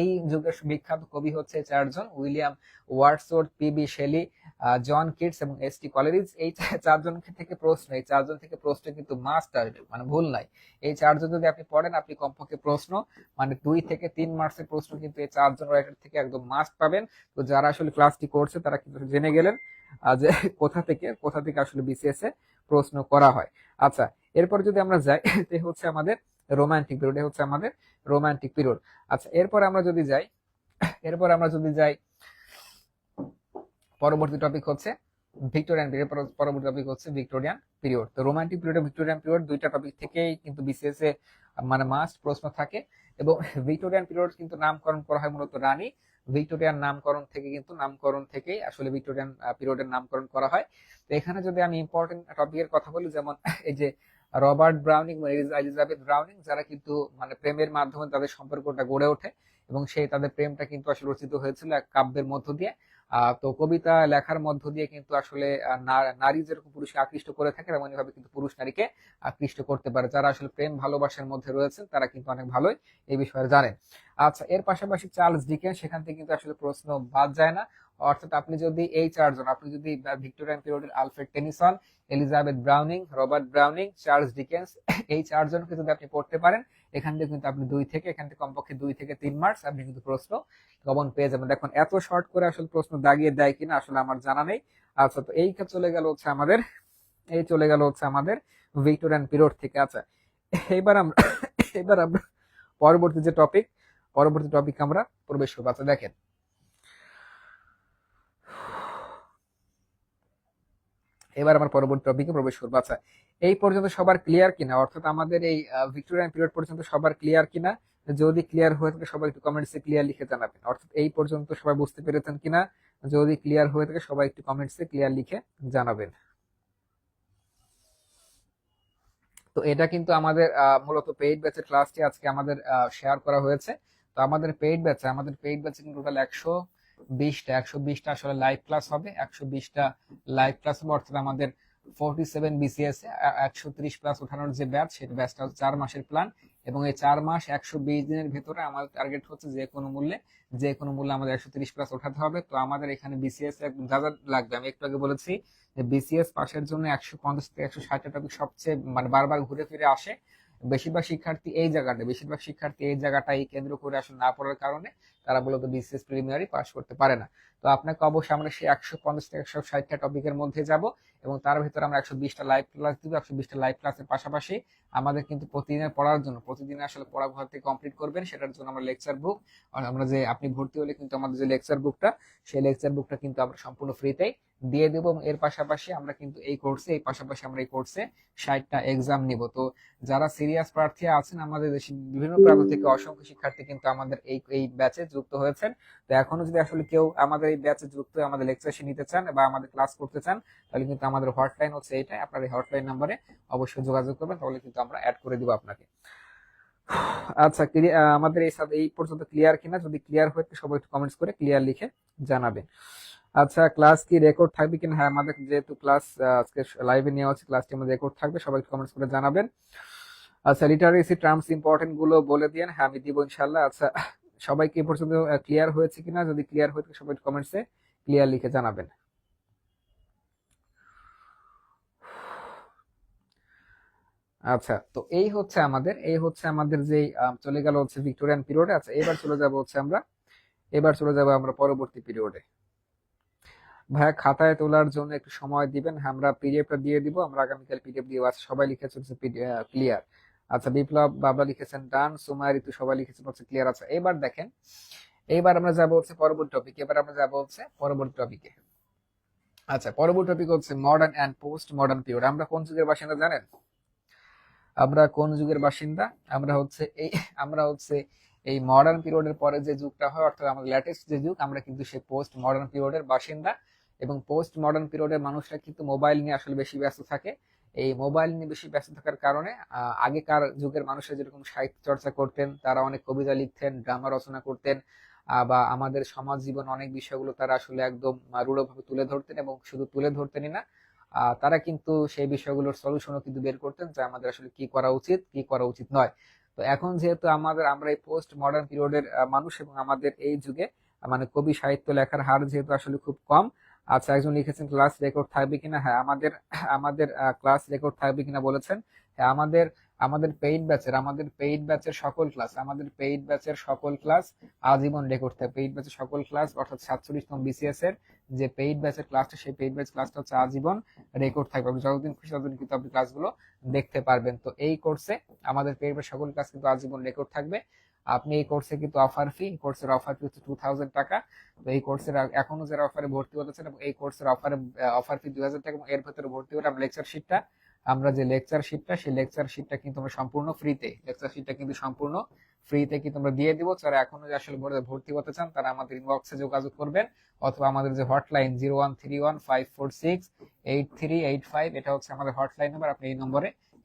এই যুগের বিখ্যাত কবি হচ্ছে 4 জন, William Wordsworth, PB Shelley, John Keats এবং এসটি কলেরিজ। এই 4 জন থেকে প্রশ্ন কিন্তু মাস্ট আসবে, মানে ভুল নাই। এই 4 জন যদি আপনি পড়েন, আপনি কমপক্ষে প্রশ্ন মানে 2 থেকে 3 মার্কসের প্রশ্ন কিন্তু এই 4 জন রাইটার থেকে একদম মাস্ট পাবেন। তো যারা আসলে ক্লাসটি করছে তারা কিন্তু জেনে গেলেন যে কোথা থেকে আসলে বিসিএস এ প্রশ্ন করা হয়। আচ্ছা, এরপর যদি আমরা যাই, এটা হচ্ছে আমাদের রোমান্টিক পিরিয়ড। আচ্ছা, এরপর আমরা যদি যাই পরবর্তী টপিক হচ্ছে ভিক্টোরিয়ান পিরিয়ড। তো রোমান্টিক পিরিয়ড, ভিক্টোরিয়ান পিরিয়ড, দুইটা টপিক থেকেই কিন্তু বিসিএস এ মানে মাস্ট প্রশ্ন থাকে। এবং ভিক্টোরিয়ান পিরিয়ড কিন্তু নামকরণ করা হয় মূলত রানী ভিক্টোরিয়ার নামকরণ থেকেই আসলে ভিক্টোরিয়ান পিরিয়ডের নামকরণ করা হয়। তো এখানে যদি আমি ইম্পর্টেন্ট টপিকের কথা বলি, যেমন এই যে রবার্ট ব্রাউনিং, এলিজাবেথ ব্রাউনিং, যারা কিন্তু মানে প্রেমের মাধ্যমে তাদের সম্পর্কটা গড়ে ওঠে, এবং সেই তাদের প্রেমটা কিন্তু আসলে রচিত হয়েছিল এক কাব্যের মধ্য দিয়ে। তো কবিতা লেখার মধ্য দিয়ে কিন্তু আসলে নারী যেরকম পুরুষকে আকৃষ্ট করে থাকে তেমনি ভাবে কিন্তু পুরুষ নারীকে আকৃষ্ট করতে পারে। যারা আসলে প্রেম ভালোবাসার মধ্যে রয়েছেন তারা কিন্তু অনেক ভালোই এই বিষয়ে জানেন। আচ্ছা, এর পাশাপাশি চার্লস ডিকেন্স, সেখান থেকে কিন্তু আসলে প্রশ্ন বাদ যায় না। অর্থাৎ আপনি যদি এই চারজন, আপনি যদি ভিক্টোরিয়ান পিরিয়ডের Alfred Tennyson, Elizabeth Browning, Robert Browning, Charles Dickens, এই চারজনকে যদি আপনি পড়তে পারেন, এখান থেকে কিন্তু আপনি এখান থেকে কমপক্ষে 2 থেকে 3 মার্কস আপনি কিন্তু প্রশ্ন কমন পেয়ে যাবেন। দেখুন এত শর্ট করে আসলে প্রশ্ন দাগিয়ে দেয় কিনা আসলে আমার জানা নেই। আচ্ছা, তো এই চলে গেল হচ্ছে আমাদের ভিক্টোরিয়ান পিরিয়ড থেকে। আচ্ছা, এবার আমরা এবার আমরা পরবর্তী টপিক আমরা প্রবেশ করবো। আচ্ছা দেখেন, এবার আমার পরবর্তী টপিকে প্রবেশ করবো। আচ্ছা, এই পর্যন্ত সবার ক্লিয়ার কিনা, অর্থাৎ আমাদের এই ভিক্টোরিয়ান পিরিয়ড পর্যন্ত সবার ক্লিয়ার কিনা? যদি ক্লিয়ার হয়ে থাকে সবাই একটু কমেন্টসে ক্লিয়ার লিখে জানাবেন। অর্থাৎ এই পর্যন্ত সবাই বুঝতে পেরেছেন কিনা, যদি ক্লিয়ার হয়ে থাকে সবাই একটু কমেন্টসে ক্লিয়ার লিখে জানাবেন। তো এটা কিন্তু আমাদের মূলত পেইড ব্যাচের ক্লাসটি আজকে আমাদের শেয়ার করা হয়েছে। তো আমাদের পেইড ব্যাচে কিন্তু টোটাল 120টা আসলে লাইভ ক্লাস হবে। 120টা লাইভ ক্লাস হবে, অর্থাৎ আমাদের 47 বিসিএস 130 প্লাস ওঠানোর যে ব্যাচ, সেই ব্যাচটা 4 মাসের প্ল্যান। এবং এই 4 মাস 120 দিনের ভেতরে আমাদের টার্গেট হচ্ছে যে কোনো মূল্যে আমাদের 130 প্লাস ওঠাতে হবে। তো আমাদের এখানে বিসিএস যা যা লাগবে আমি একটু আগে বলেছি, যে বিসিএস পাশের জন্য 150 থেকে 160টা টপিক সবচেয়ে মানে বারবার ঘুরে ফিরে আসে। বেশিরভাগ শিক্ষার্থী এই জায়গাটাই কেন্দ্র করে আসলে না পড়ার কারণে তারা মূলত বিসিএস প্রিলিমিনারি পাস করতে পারে না। তো আপনাকে অবশ্যই আমরা সেই 150 থেকে 160টা টপিকের মধ্যে যাব, এবং তার ভিতরে আমরা 120টা লাইভ ক্লাস দিব। 120টা লাইভ ক্লাসের পাশাপাশি আমাদের কিন্তু প্রতিদিন আসলে পড়া ঘর থেকে কমপ্লিট করবেন, সেটার জন্য আমরা লেকচার বুক, আমরা যে আপনি ভর্তি হলে কিন্তু আমাদের যে লেকচার বুকটা, সেই লেকচার বুকটা কিন্তু আমরা সম্পূর্ণ ফ্রিতেই দিয়ে দেবো। এবং এর পাশাপাশি আমরা কিন্তু এই কোর্সে 60টা এক্সাম নিব। তো যারা সিরিয়াস প্রার্থী আছেন, আমাদের দেশে বিভিন্ন প্রান্ত থেকে অসংখ্য শিক্ষার্থী কিন্তু আমাদের এই ব্যাচে যুক্ত হয়েছেন। তো এখনো যদি আসলে কেউ আমাদের এই ব্যাচে যুক্ত হয়ে আমাদের লেকচার নিতে চান বা আমাদের ক্লাস করতে চান, তাহলে কিন্তু আমাদের হটলাইন হচ্ছে এইটাই। আপনার এই হটলাইন নাম্বারে অবশ্যই যোগাযোগ করবেন, তাহলে কিন্তু আমরা অ্যাড করে দিব আপনাকে। আচ্ছা, আমাদের এই পর্যন্ত ক্লিয়ার কিনা? যদি ক্লিয়ার হয়ে থাকে সবাই একটু কমেন্টস করে ক্লিয়ার লিখে জানাবেন। আচ্ছা, ক্লাস কি রেকর্ড থাকবে কিনা? হ্যাঁ, আমাদের যেহেতু ক্লাস আজকে লাইভে নেওয়া হচ্ছে, ক্লাসটি আমাদের রেকর্ড থাকবে, সবাই একটু কমেন্টস করে জানাবেন। আচ্ছা, লিটারেসি টার্মস ইম্পর্টেন্ট গুলো বলে দিন। হ্যাঁ, আমি দিব ইনশাল্লাহ। আচ্ছা, সবাইকে এ পর্যন্ত ক্লিয়ার হয়েছে কিনা? যদি ক্লিয়ার হয়ে থাকে সবাই কমেন্টসে ক্লিয়ার লিখে জানাবেন। আচ্ছা, তো এই হচ্ছে আমাদের যে চলে গেল হচ্ছে ভিক্টোরিয়ান পিরিয়ডে। আচ্ছা, এবার চলে যাব আমরা পরবর্তী পিরিয়ডে। ভাইয়া, খাতায় তোলার জন্য একটু সময় দিবেন। হ্যাঁ, আমরা পিডিএফটা দিয়ে দিব, আমরা আগামীকাল পিডিএফ দিয়ে। আচ্ছা, সবাই লিখেছেন ক্লিয়ার। আচ্ছা, বিপ্লব বাবা লিখেছেন ডান, সুমায় ঋতু সবাই লিখেছেন হচ্ছে ক্লিয়ার। আচ্ছা, এবার দেখেন, এবার আমরা যাব হচ্ছে পরবর্তী টপিকে। আচ্ছা, পরবর্তী টপিক হচ্ছে modern and post modern period. আমরা কোন যুগের বাসিন্দা জানেন? আমরা কোন যুগের বাসিন্দা? আমরা হচ্ছে এই মডার্ন পিরিয়ডের পরে যে যুগটা হয়, অর্থাৎ আমাদের লেটেস্ট যে যুগ, আমরা কিন্তু সেই পোস্ট মডার্ন পিরিয়ডের বাসিন্দা। এবং পোস্ট মডার্ন পিরিয়ডের মানুষরা কিন্তু মোবাইল নিয়ে আসলে বেশি ব্যস্ত থাকে। এই মোবাইল নিয়ে বেশি ব্যস্ত থাকার কারণে আগেকার যুগের মানুষরা যেরকম সাহিত্য চর্চা করতেন, তারা অনেক কবিতা লিখতেন, ড্রামা রচনা করতেন, বা আমাদের সমাজ জীবন অনেক বিষয়গুলো তারা আসলে একদম রূঢ়ভাবে তুলে ধরতেন। এবং শুধু তুলে ধরতেনই না, তারা কিন্তু সেই বিষয়গুলোর সলিউশনও কিন্তু বের করতেন, যে আমাদের আসলে কি করা উচিত, কি করা উচিত নয়। তো এখন যেহেতু আমরা এই পোস্ট মডার্ন পিরিয়ডের মানুষ, এবং আমাদের এই যুগে মানে কবি সাহিত্য লেখার হার যেহেতু আসলে খুব কম। আচ্ছা, একজন লিখেছেন ক্লাস রেকর্ড থাকবে কিনা? হ্যাঁ, আমাদের ক্লাস রেকর্ড থাকবে কিনা বলেছেন। হ্যাঁ, আমাদের পেইড ব্যাচের সকল ক্লাস আজীবন রেকর্ড থাকবে। পেইড ব্যাচের সকল ক্লাস, অর্থাৎ 47তম বিসিএস এর যে পেইড ব্যাচের ক্লাসটা, সেই পেইড ব্যাচ ক্লাসটা হচ্ছে আজীবন রেকর্ড থাকবে। আপনি যতদিন খুশি ততদিন কিন্তু আপনি ক্লাসগুলো দেখতে পারবেন। তো এই কোর্সে আমাদের পেইড ব্যাচ সকল ক্লাস কিন্তু আজীবন রেকর্ড থাকবে। আপনি এই কোর্সে কিন্তু কোর্সের অফার ফি হচ্ছে 2000 টাকা। তো এই কোর্সের এখনো যারা অফারে ভর্তি হতে চান, এবং এই কোর্সের অফার ফি 2000 টাকা, এবং এর ভেতরে ভর্তি হলে সেই লেকচার শিটটা কিন্তু আমরা সম্পূর্ণ ফ্রিতে কিন্তু আমরা দিয়ে দিব। যারা এখনো যে আসলে ভর্তি হতে চান, তারা আমাদের ইনবক্সে যোগাযোগ করবেন, অথবা আমাদের যে হটলাইন 0131546838 এটা হচ্ছে আমাদের হটলাইন নাম্বার। আপনি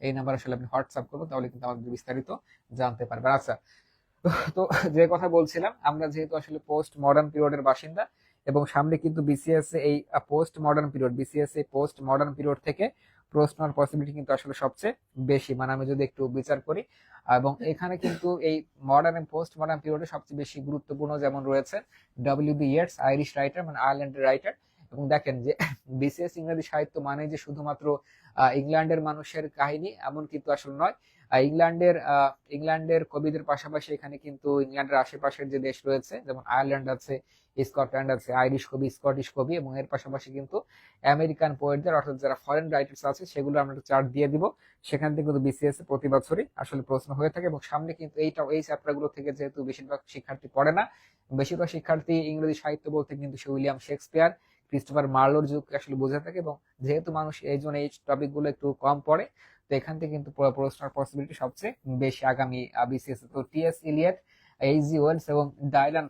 এই নাম্বার আসলে আপনি হোয়াটসঅ্যাপ করবেন, তাহলে কিন্তু আমাদের বিস্তারিত জানতে পারবেন। আচ্ছা, তো যে কথা বলছিলাম, আমরা যেহেতু আসলে পোস্ট মডার্ন পিরিয়ডের বাসিন্দা, এবং সামনে কিন্তু বিসিএস এই পোস্ট মডার্ন পিরিয়ড, বিসিএস এই পোস্ট মডার্ন পিরিয়ড থেকে প্রশ্ন হওয়ার পসিবিলিটি কিন্তু আসলে সবচেয়ে বেশি, মানে আমি যদি একটু বিচার করি। এবং এখানে কিন্তু এই মডার্ন এবং পোস্ট মডার্ন পিরিয়ডে সবচেয়ে বেশি গুরুত্বপূর্ণ যেমন রয়েছে W B Yeats, Irish writer, মানে আয়ারল্যান্ডের রাইটার। এবং দেখেন যে বিসিএস ইংরেজি সাহিত্য মানে যে শুধুমাত্র ইংল্যান্ডের মানুষের কাহিনী এমন কিন্তু আসলে নয়। ইংল্যান্ডের কবিদের পাশাপাশি এখানে কিন্তু ইংল্যান্ডের আশেপাশের যে দেশ রয়েছে, যেমন আয়ারল্যান্ড আছে, স্কটল্যান্ড আছে, আইরিশ কবি, স্কটিশ কবি, এবং এর পাশাপাশি কিন্তু আমেরিকান পোয়েটদের, অর্থাৎ যারা ফরেন রাইটার্স আছে, সেগুলো আমরা একটা চার্ট দিয়ে দিব। সেখান থেকে কিন্তু বিসিএস প্রতি বছরই আসলে প্রশ্ন হয়ে থাকে, এবং সামনে কিন্তু এই চ্যাপ্টার গুলো থেকে যেহেতু বেশিরভাগ শিক্ষার্থী পড়ে না, বেশিরভাগ শিক্ষার্থী ইংরেজি সাহিত্য বলতে কিন্তু সে উইলিয়াম শেক্সপিয়ার, ক্রিস্টোফার মার্লোর যুগ আসলে বোঝা থাকে। এবং যেহেতু মানুষ এই জন্য এই টপিক গুলো একটু কম পড়ে, তো এখান থেকে কিন্তু প্রশ্নের পসিবিলিটি সবচেয়ে বেশি আগামী বিসিএস। তো টিএস ইলিয়ট, এইচজি ওয়েলস এবং ডাইলান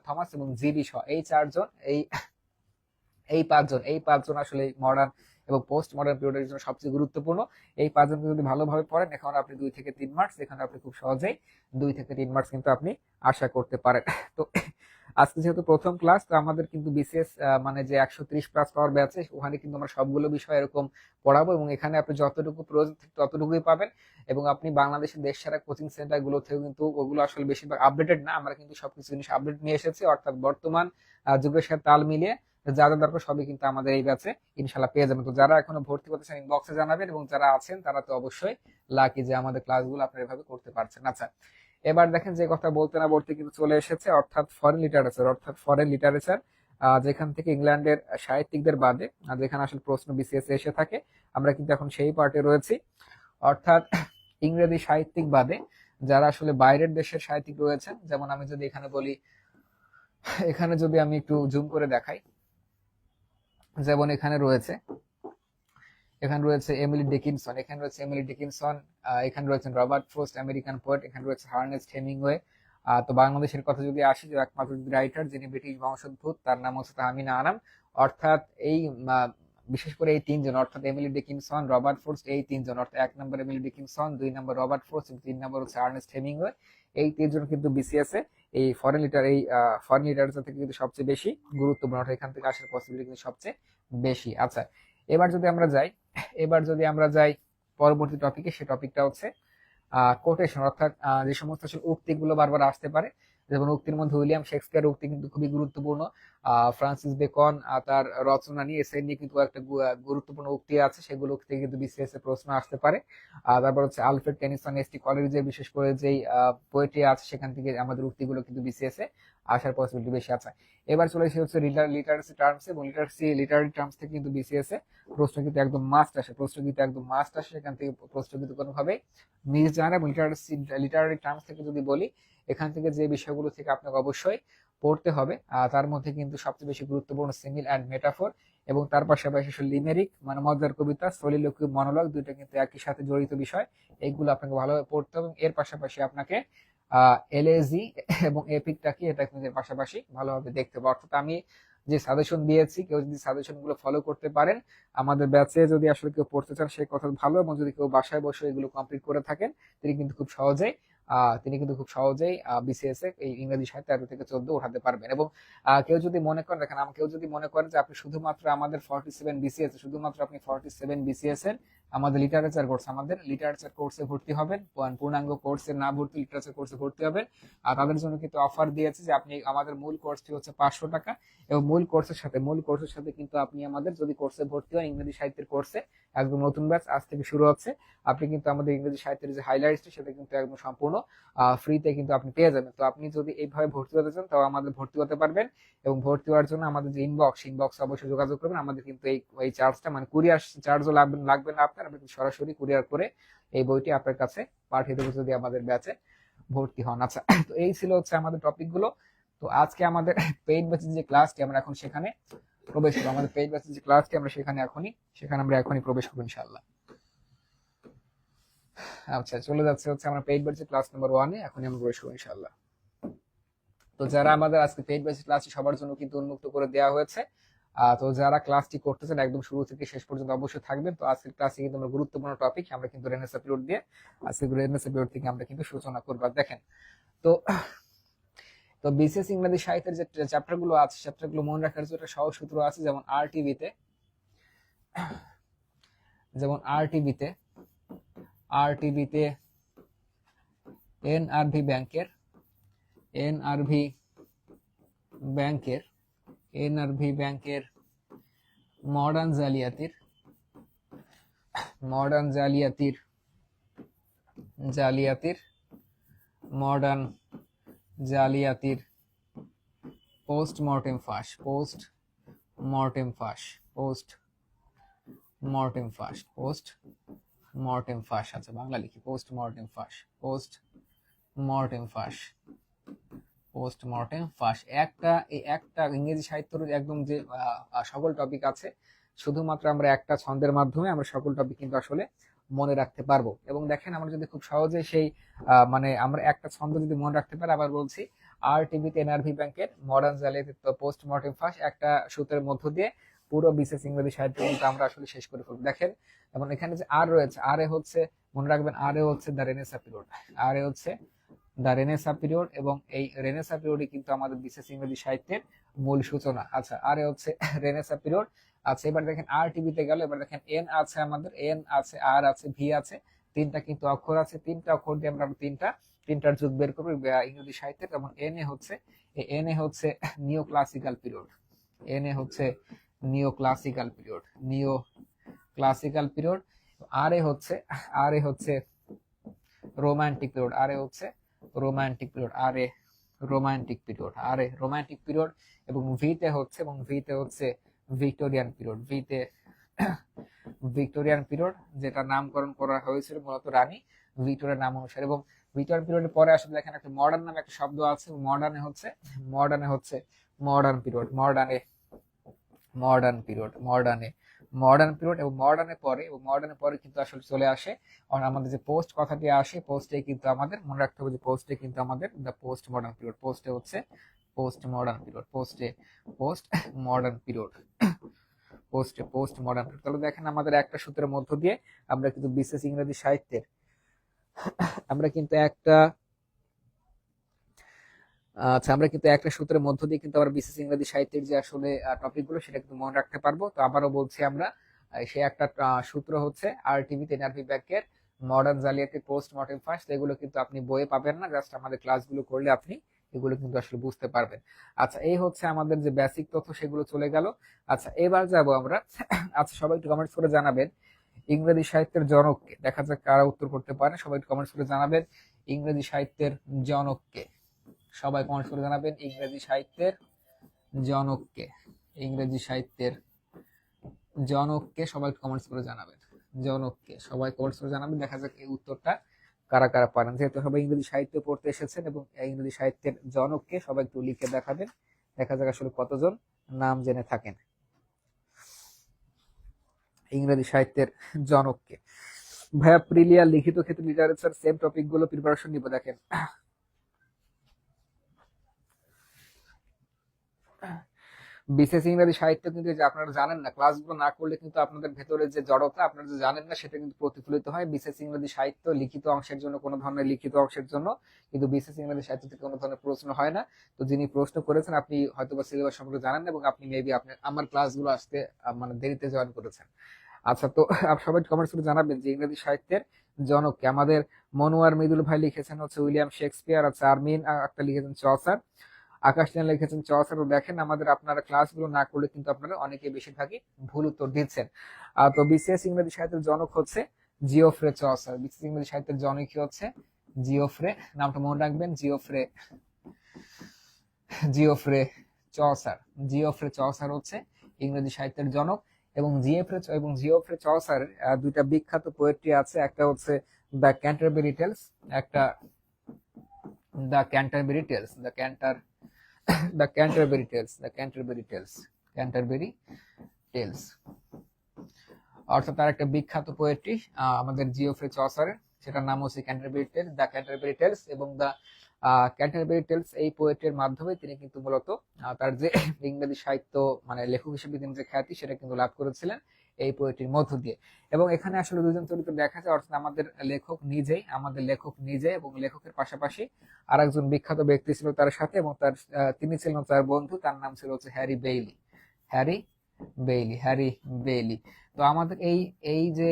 থমাস এবং জিবি শ, এই চারজন, এই পাঁচজন আসলে মডার্ন এবং পোস্ট মডার্ন পিরিয়ডের জন্য সবচেয়ে গুরুত্বপূর্ণ। এই পাঁচজনকে যদি ভালোভাবে পড়েন, এখন আপনি 2 থেকে 3 মার্কস, এখানে আপনি খুব সহজেই 2 থেকে 3 মার্কস কিন্তু আপনি আশা করতে পারেন। তো আজকে যেহেতু প্রথম ক্লাস, তো আমাদের কিন্তু বিসিএস মানে যে 130+ পাওয়ার ব্যাচে, ওখানে কিন্তু আমরা সবগুলো বিষয় এরকম পড়াবো, এবং এখানে আপনি যতটুকু প্রয়োজন ঠিক ততটুকুই পাবেন। এবং আপনি বাংলাদেশের দেশ ছাড়া কোচিং সেন্টার গুলো থেকেও কিন্তু, ওগুলো আসলে বেশিরভাগ আপডেটেড না, আমরা কিন্তু সবকিছু জিনিস আপডেট নিয়ে এসেছি, অর্থাৎ বর্তমান যুগের সাথে তাল মিলিয়ে যা যা দরকার সবই কিন্তু আমাদের এই ব্যাচে ইনশাল্লাহ পেয়ে যাবেন। তো যারা এখনো ভর্তি করতে চান ইনবক্সে জানাবেন, এবং যারা আছেন তারা তো অবশ্যই লাকি যে আমাদের ক্লাসগুলো আপনারা এভাবে করতে পারছেন। আচ্ছা, এবার দেখেন যে কথা বলতে না বলতে কিন্তু চলে এসেছে, অর্থাৎ ফরেন লিটারেচার, যেখান থেকে ইংল্যান্ডের সাহিত্যিকদের বাদে যেখানে আসলে প্রশ্ন বিসিএস এসে থাকে, আমরা কিন্তু এখন সেই পার্টে রয়েছি। অর্থাৎ ইংরেজি সাহিত্যিক বাদে যারা আসলে বাইরের দেশের সাহিত্যিক রয়েছেন, যেমন আমি যদি এখানে বলি, এখানে যদি আমি একটু জুম করে দেখাই, যেমন এখানে রয়েছে এমিলি ডিকিনসন, এখানে রয়েছেন রবার্ট ফ্রোস্ট, আমেরিকান পোয়েট, এখানে রয়েছে হার্নেস্ট হেমিংওয়ে। তো বাংলাদেশের কথা যদি আসি, যে একমাত্র রাইটার যিনি ব্রিটিশ বংশোদ্ভূত, তার নাম হচ্ছে তাহমিনা আনাম। অর্থাৎ এই বিশেষ করে এই তিনজন, অর্থাৎ এমিলি ডিকিনসন, রবার্ট ফ্রোস্ট, এই তিনজন, অর্থাৎ 1 নম্বর এমিলি ডিকিনসন, 2 নম্বর রবার্ট ফ্রোস্ট, 3 নম্বর হচ্ছে আর্নেস্ট হেমিংওয়ে। এই তিনজন কিন্তু বিসিএস এ এই ফরেন লিটারেচার থেকে কিন্তু সবচেয়ে বেশি গুরুত্বপূর্ণ, অর্থাৎ এখান থেকে আসার পসিবিলিটি কিন্তু সবচেয়ে বেশি। আচ্ছা, এবার যদি আমরা যাই পরবর্তী টপিকে, সে টপিকটা হচ্ছে কোটেশন, অর্থাৎ যে সমস্ত আসলে উক্তিগুলো বারবার আসতে পারে। যেমন উক্তির মধ্যে উইলিয়াম শেক্সপিয়ার উক্তি কিন্তু খুবই গুরুত্বপূর্ণ। ফ্রান্সিস বেকন তার রচনা নিয়ে, এসে নিয়ে কিন্তু একটা গুরুত্বপূর্ণ উক্তি আছে, সেগুলো থেকে কিন্তু বিসিএস এ প্রশ্ন আসতে পারে। তারপর হচ্ছে আলফ্রেড টেনিসন, এসটি কলেজে বিশেষ করে যেই পোয়েট্রি আছে, সেখান থেকে আমাদের উক্তিগুলো কিন্তু বিসিএস এ আসার পসিবিলিটি বেশি আছে। এবার চলে এসে হচ্ছে লিটারেসি টার্মস, এবং লিটারি টার্মস থেকে কিন্তু বিসিএস এ প্রশ্ন কিন্তু একদম মাস্ট আসে, সেখান থেকে প্রশ্ন কিন্তু কোনোভাবেই মিস যায় না। এবং লিটারারি টার্মস থেকে যদি বলি, এখান থেকে যে বিষয়গুলো থেকে আপনাকে অবশ্যই পড়তে হবে, তার মধ্যে কিন্তু সবচেয়ে বেশি গুরুত্বপূর্ণ সিমিল অ্যান্ড মেটাফোর, এবং তার পাশাপাশি লিমেরিক মানে মজার কবিতা, সলিলোকুই মনোলগ, দুইটা কিন্তু একই সাথে জড়িত বিষয়। এইগুলো আপনাকে ভালোভাবে পড়তে হবে, এবং এর পাশাপাশি আপনাকে এলএজি এবং এপিকটা কি, এটা কিন্তু এর পাশাপাশি ভালোভাবে দেখতে হবে। অর্থাৎ আমি যে সাজেশন দিয়েছি, কেউ যদি সাজেশন গুলো ফলো করতে পারেন, আমাদের ব্যাচে যদি আসলে কেউ পড়তে চান সেই কথা ভালো, এবং যদি কেউ বাসায় বসে এগুলো কমপ্লিট করে থাকেন, তিনি কিন্তু খুব সহজেই বিসিএস এ এই ইংরেজি সাহিত্য 13 থেকে 14 উঠাতে পারবেন। এবং কেউ যদি মনে করেন, দেখেন, কেউ যদি মনে করেন যে আপনি শুধুমাত্র আমাদের 47 বিসিএস এর আমাদের লিটারেচার কোর্সে ভর্তি হবেন, পূর্ণাঙ্গ কোর্সে না ভর্তি লিটারেচার কোর্সে ভর্তি হবেন, আর তাদের জন্য কিন্তু অফার দিয়েছে যে আপনি, আমাদের মূল কোর্সটি হচ্ছে 500 টাকা, এবং মূল কোর্সের সাথে কিন্তু আপনি আমাদের যদি কোর্সে ভর্তি হন, ইংরেজি সাহিত্যের কোর্সে, একদম নতুন ব্যাচ আজ থেকে শুরু হচ্ছে, আপনি কিন্তু আমাদের ইংরেজি সাহিত্যের যে হাইলাইটসটি, সেটা কিন্তু একদম সম্পূর্ণ ফ্রিতে কিন্তু আপনি পেয়ে যাবেন। তো আপনি যদি এইভাবে ভর্তি হতে চান, তাও আমাদের ভর্তি হতে পারবেন। এবং ভর্তি হওয়ার জন্য আমাদের যে ইনবক্স অবশ্যই যোগাযোগ করবেন। আমাদের কিন্তু এই চার্জটা, মানে কুরিয়ার চার্জও লাগবে না আপনার, আপনি সরাসরি কুরিয়ার করে এই বইটি আপনার কাছে পাঠিয়ে দেবো যদি আমাদের ব্যাচে ভর্তি হন। আচ্ছা, তো এই ছিল হচ্ছে আমাদের টপিক গুলো। তো আজকে আমাদের পেইড ব্যাচের যে ক্লাসটি, আমরা এখন সেখানে প্রবেশ করবো। আমাদের পেইড ব্যাচের যে ক্লাসটি, সেখানে আমরা এখনই প্রবেশ করবো ইনশাআল্লাহ। আচ্ছা, চলে যাচ্ছে হচ্ছে আমরা পেইড ব্যাচের ক্লাস নাম্বার 1-এ, এখনই আমরা প্রবেশ করবো ইনশাআল্লাহ। তো যারা আমাদের আজকে পেইড ব্যাচের ক্লাসটি সবার জন্য কিন্তু উন্মুক্ত করে দেওয়া হয়েছে, তো যারা ক্লাসটি করতেছেন একদম শুরু থেকে শেষ পর্যন্ত অবশ্যই থাকবেন। তো আজকের ক্লাসে কিন্তু আমরা গুরুত্বপূর্ণ টপিক আমরা কিন্তু রেনেসাঁ পিরিয়ড দিয়ে আজকে রেনেসাঁ পিরিয়ড থেকে আমরা কিন্তু সূচনা করবো। দেখেন, তো তো বিসিএস ইংরেজি সাহিত্যের যে চ্যাপ্টার গুলো আছে, চ্যাপ্টার গুলো মনে রাখার জন্য একটা সহজ সূত্র আছে, যেমন আরটিভিতে এনআরভি ব্যাংকের এনআরভি ব্যাংকের মডার্ন জালিয়াতির মডার্ন জালিয়াতির পোস্টমর্টেম ফাঁস, আচ্ছা বাংলা লিখি, পোস্টমর্টেম ফাঁস একটা ইংরেজি সাহিত্যের একদম যে সকল টপিক আছে, শুধুমাত্র আমরা একটা ছন্দের মাধ্যমে আমরা সকল টপিক কিন্তু আসলে মনে রাখতে পারবো। এবং দেখেন, আমরা যদি খুব সহজে সেই মানে আমরা একটা ছন্দ যদি মনে রাখতে পারি, আবার বলছি আরটিভিতে এনআরভি ব্যাংকের মডার্ন জালিয়াতি পোস্টমর্টেম ফাঁস, একটা সূত্রের মধ্য দিয়ে পুরো বিশেষ ইংরেজি সাহিত্য কিন্তু আমরা আসলে শেষ করে ফেলবো। দেখেন, এবং এখানে যে আর রয়েছে, আরে হচ্ছে মনে রাখবেন, আরে হচ্ছে দ্য রেনেসাঁ পিরিয়ড, আরে হচ্ছে দ্য রেনেসাঁ পিরিয়ড, এবং এই রেনেসাঁ পিরিয়ডই কিন্তু আমাদের বিশেষ ইংরেজি সাহিত্যের মূল সূচনা। আচ্ছা, আরে হচ্ছে রেনেসাঁ পিরিয়ড। আচ্ছা, এবার দেখেন আর টিভিতে গেল, এবার দেখেন এন আছে, আমাদের এন আছে, আর আছে, ভি আছে, তিনটা কিন্তু অক্ষর আছে, তিনটা অক্ষর দিয়ে আমরা তিনটার যুগ বের করবো ইংরেজি সাহিত্যের। যেমন এন এ হচ্ছে neo classical period, neo classical period. আর এ হচ্ছে রোমান্টিক পিরিয়ড, রোমান্টিক পিরিয়ড। এবং ভিতে হচ্ছে ভিক্টোরিয়ান পিরিয়ড, যেটা নামকরণ করা হয়েছিল মূলত রানী ভিক্টোরিয়ার নাম অনুসারে। এবং ভিক্টোরিয়ান পিরিয়ডের পরে আসলে দেখেন একটা মডার্ন নামে একটা শব্দ আছে, মডার্ন পিরিয়ড, এবং মডার্নের পরে কিন্তু আসলে চলে আসে আমাদের যে পোস্ট কথাটি আসে, পোস্টে কিন্তু আমাদের মনে রাখতে হবে যে পোস্টে কিন্তু আমাদের the post modern period, post modern period. তাহলে দেখেন, আমাদের একটা সূত্রের মধ্য দিয়ে আমরা কিন্তু বিশেষ ইংরেজি সাহিত্যের একটা সূত্রের মধ্য দিয়ে কিন্তু আমরা বিশেষ ইংরেজি সাহিত্যের যে আসলে টপিক গুলো সেটা কিন্তু মনে রাখতে পারবো। তো আবারও বলছি, আমরা সে একটা সূত্র হচ্ছে আরটিভিতে এনআরভি ব্যাংকের মডার্ন জালিয়াতি পোস্টমর্টেম ফাঁস। এগুলো কিন্তু আপনি বইয়ে পাবেন না, জাস্ট আমাদের ক্লাসগুলো করলে আপনি এগুলো কিন্তু আসলে বুঝতে পারবেন। আচ্ছা, এই হচ্ছে আমাদের যে বেসিক তথ্য, সেগুলো চলে গেল। আচ্ছা, এবার যাব আমরা। আচ্ছা, সবাই একটু কমেন্টস করে জানাবেন ইংরেজি সাহিত্যের জনককে। দেখা যাক কারা উত্তর করতে পারে। সবাই একটু কমেন্টস করে জানাবেন ইংরেজি সাহিত্যের জনককে। সবাই কমেন্টস করে জানাবেন ইংরেজি সাহিত্যের জনককে। সবাই কমেন্টস করে জানাবেন দেখা যাক এই উত্তরটা কারা কারা পারেন। যেহেতু সবাই ইংরেজি সাহিত্য পড়তে এসেছেন এবং ইংরেজি সাহিত্যের জনককে সবাই একটু লিখে দেখাবেন, দেখা যাক আসলে কতজন নাম জেনে থাকেন ইংরেজি সাহিত্যের জনককে। ভাইয়া, প্রিলিয়ার লিখিত ক্ষেত্রে লিটারেচার সেম টপিক গুলো প্রিপারেশন নিব। দেখেন, বিশেষ ইংরেজি সাহিত্য কিন্তু যে আপনারা জানেন না, ক্লাসগুলো না করলে কিন্তু আপনাদের ভেতরে যে জড়তা আপনারা যে জানেন না, সেটা কিন্তু প্রতিফলিত হয় বিশেষ ইংরেজি সাহিত্য লিখিত অংশের জন্য। কোনো ধরনের লিখিত অংশের জন্য কিন্তু বিশেষ ইংরেজি সাহিত্য থেকে কোনো ধরনের প্রশ্ন হয় না। তো যিনি প্রশ্ন করেছেন, আপনি হয়তো বা সিলেবাস সম্পর্কে জানেন না, এবং আপনি মেবি আপনি আমার ক্লাসগুলো আসতে মানে দেরিতে জয়েন করেছেন। আচ্ছা, তো সবাই কমেন্টস করে জানাবেন যে ইংরেজি সাহিত্যের জনককে। আমাদের মনোয়ার মৃদুল ভাই লিখেছেন হচ্ছে উইলিয়াম শেক্সপিয়ার। আচ্ছা, আরমিন আক্তার লিখেছেন চসার। আকাশ চ্যানেল লিখেছেন চসার। দেখেন, আমাদের আপনারা ক্লাসগুলো না করলে কিন্তু আপনারা অনেকে বেশিরভাগই ভুল উত্তর দিচ্ছেন। তো বিসিএস ইংরেজি সাহিত্যের জনক হচ্ছে জিওফ্রে চসার। বিসিএস ইংরেজি সাহিত্যের জনক কি হচ্ছে? জিওফ্রে। নামটা মনে রাখবেন, জিওফ্রে চসার হচ্ছে ইংরেজি সাহিত্যের জনক। এবং জিওফ্রে চসার দুইটা বিখ্যাত পোয়েট্রি আছে, একটা হচ্ছে দ্য ক্যান্টারবেরি টেলস, একটা দ্য ক্যান্টারবেরি টেলস, অর্থাৎ তার একটা বিখ্যাত পোয়েট্রি আমাদের জিওফ্রে চসারের, সেটার নাম হচ্ছে দ্য ক্যান্টারবেরি টেলস। এবং দ্য ক্যান্টারবেরি টেলস এই পোয়েটের মাধ্যমে তিনি কিন্তু মূলত তার যে ইংরেজি সাহিত্য মানে লেখক হিসেবে তিনি যে খ্যাতি সেটা কিন্তু লাভ করেছিলেন এই পোয়েটির মধ্য দিয়ে। এবং এখানে আসলে দুজন চরিত্র দেখা যায়, অর্থাৎ আমাদের লেখক নিজে এবং লেখকের পাশাপাশি আরেকজন বিখ্যাত ব্যক্তি ছিল তার সাথে, এবং তিনি ছিলেন তার বন্ধু, তার নাম ছিল হচ্ছে Harry Bailey. Harry Harry Bailey. তো আমাদের এই এই যে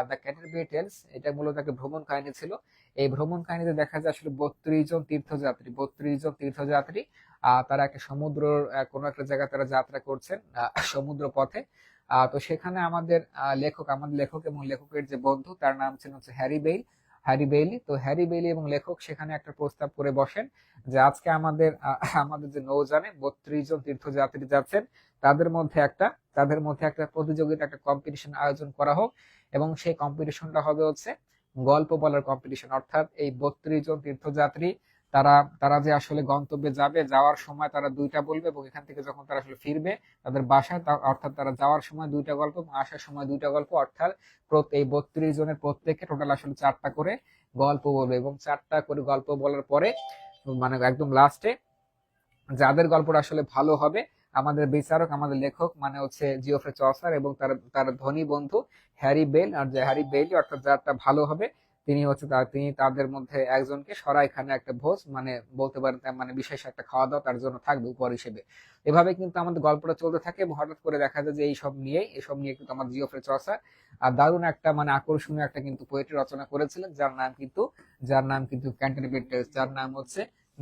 দ্য ক্যান্টারবেরি টেলস, এটা মূলত একটা ভ্রমণ কাহিনী ছিল। এই ভ্রমণ কাহিনীতে দেখা যায় আসলে 32 জন তীর্থযাত্রী তারা একটা সমুদ্র কোনো একটা জায়গায় তারা যাত্রা করছেন সমুদ্র পথে। তো সেখানে আমাদের লেখক এবং লেখকের যে বন্ধু তার নাম ছিল হচ্ছে হ্যারি বেইলি। তো হ্যারি বেইলি এবং লেখক সেখানে একটা প্রস্তাব করে বসেন যে আজকে আমাদের যে নৌযানে 32 জন তীর্থযাত্রী যাচ্ছেন, তাদের মধ্যে একটা প্রতিযোগিতা, একটা কম্পিটিশন আয়োজন করা হোক, এবং সেই কম্পিটিশনটা হবে হচ্ছে গল্প বলার কম্পিটিশন। অর্থাৎ এই 32 জন তীর্থযাত্রী তারা তারা যে আসলে গন্তব্যে যাবে, যাওয়ার সময় তারা দুইটা বলবে, এবং এখান থেকে যখন তারা আসলে ফিরবে তাদের বাসায়, অর্থাৎ তারা যাওয়ার সময় দুইটা গল্প এবং আসার সময় দুইটা গল্প, অর্থাৎ এই 32 জনের প্রত্যেকে টোটাল আসলে 4টা করে গল্প বলবে। এবং 4টা করে গল্প বলার পরে মানে একদম লাস্টে যাদের গল্পটা আসলে ভালো হবে, আমাদের বিচারক, আমাদের লেখক মানে হচ্ছে জিওফ্রে চসার এবং তার তার ধনী বন্ধু হ্যারি বেল, আর যে হ্যারি বেইলি, অর্থাৎ যারটা ভালো হবে তিনি তাদের মধ্যে একজনকে সরাইখানে একটা ভোজ মানে বলতে পারেন মানে বিশেষ একটা খাওয়া দাওয়া তার জন্য থাকবে উপহার হিসেবে। এভাবে কিন্তু আমাদের গল্পটা চলতে থাকে, এবং হঠাৎ করে দেখা যায় যে এসব নিয়ে কিন্তু আমাদের জিওফ্রে চসার আর দারুণ একটা মানে আকর্ষণীয় একটা কিন্তু পোয়েট্রি রচনা করেছিলেন, যার নাম কিন্তু Canterbury tales,